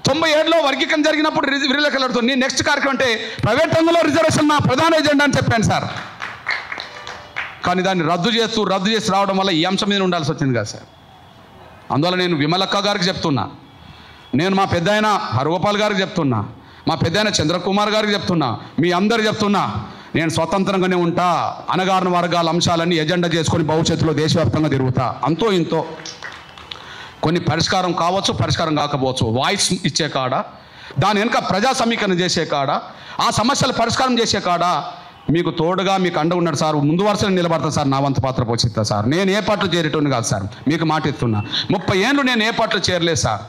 97లో వర్గీకరణ జరిగినప్పుడు విలేకరులు అడుగుతుంది, నెక్స్ట్ కార్యక్రమం అంటే ప్రైవేట్ రంగంలో రిజర్వేషన్ నా ప్రధాన ఎజెండా అని చెప్పాను సార్. కానీ దాన్ని రద్దు చేసి రావడం వల్ల ఈ అంశం మీద ఉండాల్సి వచ్చింది కదా సార్. అందువల్ల నేను విమలక్క గారికి చెప్తున్నా, నేను మా పెద్ద ఆయన హరగోపాల్ గారికి చెప్తున్నా, మా పెద్ద ఆయన చంద్రకుమార్ గారికి చెప్తున్నా, మీ అందరు చెప్తున్నా, నేను స్వతంత్రంగానే ఉంటా. అణగారిన వర్గాల అంశాలన్నీ ఎజెండా చేసుకొని భవిష్యత్తులో దేశవ్యాప్తంగా తిరుగుతా. అంతో ఇంతో కొన్ని పరిష్కారం కావచ్చు, పరిష్కారం కాకపోవచ్చు. వాయిస్ ఇచ్చే కాడ, దాని వెనుక ప్రజా సమీకరణ చేసే కాడ, ఆ సమస్యలు పరిష్కారం చేసే కాడ మీకు తోడుగా మీకు అండ ఉన్నాడు సార్. ముందు వరుసలో నిలబడతా సార్, నా వంతు పాత్ర పోషిస్తా సార్. నేను ఏ పార్టీలో చేరేటోని కాదు సార్, మీకు మాట ఇస్తున్నా. 30 ఏళ్ళు నేను ఏ పార్టీలో చేరలేదు సార్.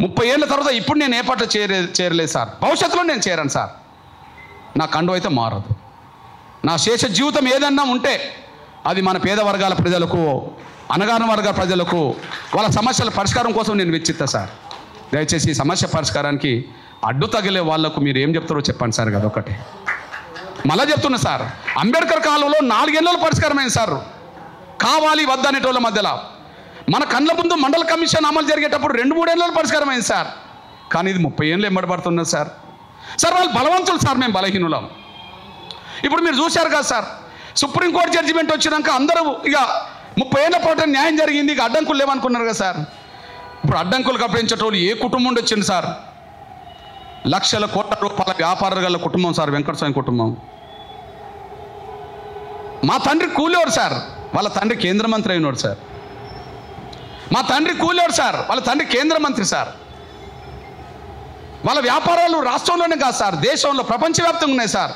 30 ఏళ్ళ తర్వాత ఇప్పుడు నేను ఏ పార్టీలో చేరలేదు సార్. భవిష్యత్తులో నేను చేరాను సార్. నా కండు అయితే మారదు. నా శేష జీవితం ఏదన్నా ఉంటే అది మన పేద వర్గాల ప్రజలకు, అణగారిన వర్గాల ప్రజలకు, వాళ్ళ సమస్యల పరిష్కారం కోసం నేను వెచ్చిస్తా సార్. దయచేసి ఈ సమస్య పరిష్కారానికి అడ్డు తగిలే వాళ్లకు మీరు ఏం చెప్తారో చెప్పండి సార్. కదా ఒకటి మళ్ళా చెప్తున్నా సార్, అంబేద్కర్ కాలంలో 4 ఏళ్ళలో పరిష్కారమైంది సార్. కావాలి వద్దనేటోళ్ళ మధ్యలో మన కళ్ళ ముందు మండల కమిషన్ అమలు జరిగేటప్పుడు 2-3 ఏళ్ళలో పరిష్కారమైంది సార్. కానీ ఇది 30 ఏళ్ళు ఎంబడబడుతున్నది సార్. సార్ వాళ్ళు బలవంతులు సార్, మేము బలహీనులం. ఇప్పుడు మీరు చూశారు కదా సార్, సుప్రీంకోర్టు జడ్జిమెంట్ వచ్చినాక అందరూ ఇక 30 ఏళ్ళ పాటు న్యాయం జరిగింది, ఇక అడ్డంకులు లేవనుకున్నారు కదా సార్. ఇప్పుడు అడ్డంకులు కప్పించేటోళ్ళు ఏ కుటుంబం నుండి వచ్చింది సార్? లక్షల కోట్ల రూపాయల వ్యాపారాలు గల కుటుంబం సార్, వెంకటస్వామి కుటుంబం. మా తండ్రి కూలేవాడు సార్, వాళ్ళ తండ్రి కేంద్ర మంత్రి అయినాడు సార్. మా తండ్రి కూలేవాడు సార్, వాళ్ళ తండ్రి కేంద్ర మంత్రి సార్. వాళ్ళ వ్యాపారాలు రాష్ట్రంలోనే కాదు సార్, దేశంలో ప్రపంచవ్యాప్తంగా ఉన్నాయి సార్.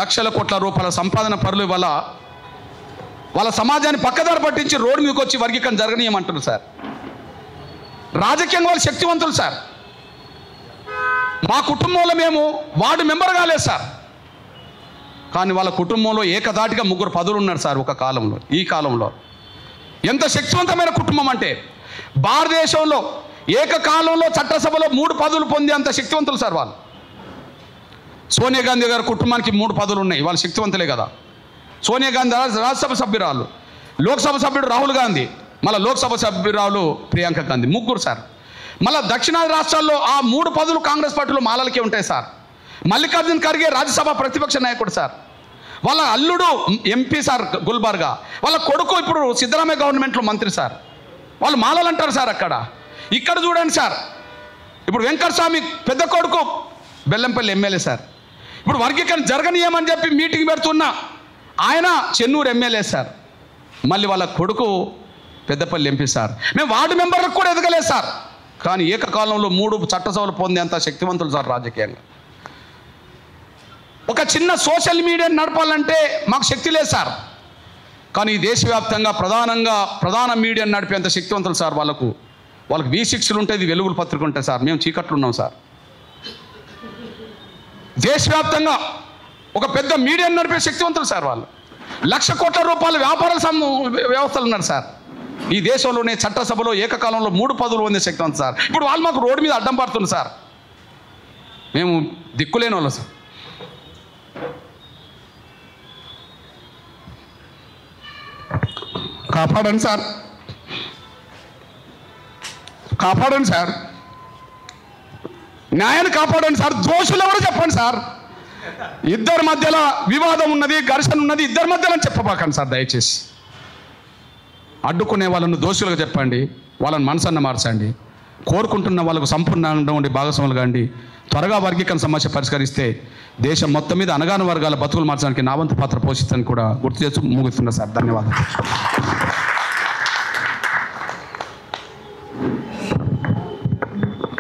లక్షల కోట్ల రూపాయల సంపాదన పరులు వాళ్ళ సమాజాన్ని పక్కదారి పట్టించి రోడ్డు మీదకి వచ్చి వర్గీకరణ జరగనీయమంటారు సార్. రాజకీయంగా వాళ్ళు శక్తివంతులు సార్. మా కుటుంబంలో మేము వార్డు మెంబర్ కాలేదు సార్, కానీ వాళ్ళ కుటుంబంలో ఏకదాటిగా 3 పదవులు ఉన్నారు సార్ ఒక కాలంలో. ఈ కాలంలో ఎంత శక్తివంతమైన కుటుంబం అంటే భారతదేశంలో ఏకకాలంలో చట్టసభలో 3 పదవులు పొందే అంత శక్తివంతులు సార్ వాళ్ళు. సోనియా గాంధీ గారి కుటుంబానికి 3 పదవులు ఉన్నాయి, వాళ్ళు శక్తివంతులే కదా. సోనియా గాంధీ రాజ్యసభ సభ్యురాలు, లోక్సభ సభ్యుడు రాహుల్ గాంధీ, మళ్ళీ లోక్సభ సభ్యురాలు ప్రియాంక గాంధీ, 3 సార్. మళ్ళీ దక్షిణాది రాష్ట్రాల్లో ఆ 3 పదవులు కాంగ్రెస్ పార్టీలో మాలలకే ఉంటాయి సార్. మల్లికార్జున్ ఖర్గే రాజ్యసభ ప్రతిపక్ష నాయకుడు సార్. వాళ్ళ అల్లుడు ఎంపీ సార్ గుల్బర్గా, వాళ్ళ కొడుకు ఇప్పుడు సిద్ధరామయ్య గవర్నమెంట్లో మంత్రి సార్. వాళ్ళు మాలలు అంటారు సార్. ఇక్కడ చూడండి సార్, ఇప్పుడు వెంకటస్వామి పెద్ద కొడుకు బెల్లంపల్లి ఎమ్మెల్యే సార్. ఇప్పుడు వర్గీకరణ జరగనీయమని చెప్పి మీటింగ్ పెడుతున్న ఆయన చెన్నూరు ఎమ్మెల్యే సార్. మళ్ళీ వాళ్ళ కొడుకు పెద్దపల్లి ఎంపీ సార్. మేము వార్డు మెంబర్లకు కూడా ఎదగలేదు సార్, కానీ ఏకకాలంలో 3 చట్టసభలు పొందేంత శక్తివంతులు సార్ రాజకీయంగా. ఒక చిన్న సోషల్ మీడియాని నడపాలంటే మాకు శక్తి లేదు సార్, కానీ దేశవ్యాప్తంగా ప్రధాన మీడియాని నడిపేంత శక్తివంతులు సార్. వాళ్ళకు V6లు ఉంటాయి, వెలుగుల పత్రిక ఉంటాయి సార్. మేము చీకట్లు ఉన్నాం సార్. దేశవ్యాప్తంగా ఒక పెద్ద మీడియాని నడిపే శక్తివంతులు సార్ వాళ్ళు. 1,00,000 కోట్ల రూపాయల వ్యాపారాల వ్యవస్థలు ఉన్నారు సార్. ఈ దేశంలోనే చట్టసభలో ఏకకాలంలో 3 పదవులు పొందే శక్తివంతులు సార్. ఇప్పుడు వాళ్ళు మాకు రోడ్డు మీద అడ్డం పడుతుంది సార్. మేము దిక్కులేని వాళ్ళు సార్. కాపాడండి సార్, కాపాడండి సార్, న్యాయాన్ని కాపాడండి సార్. దోషులు ఎవరో చెప్పండి సార్. ఇద్దరి మధ్యలో వివాదం ఉన్నది, ఘర్షణ ఉన్నది, ఇద్దరి మధ్యలో చెప్పబాకండి సార్. దయచేసి అడ్డుకునే వాళ్ళను దోషులుగా చెప్పండి, వాళ్ళని మనసన్న మార్చండి. కోరుకుంటున్న వాళ్ళకు సంపూర్ణంగా ఉండి భాగస్వాములు కాండి. త్వరగా వర్గీకరణ సమస్య పరిష్కరిస్తే దేశం మొత్తం మీద అణగారిన వర్గాల బతుకులు మార్చడానికి నా వంతు పాత్ర పోషిస్తానని కూడా గుర్తు చేస్తూ ముగిస్తున్నా సార్. ధన్యవాదాలు.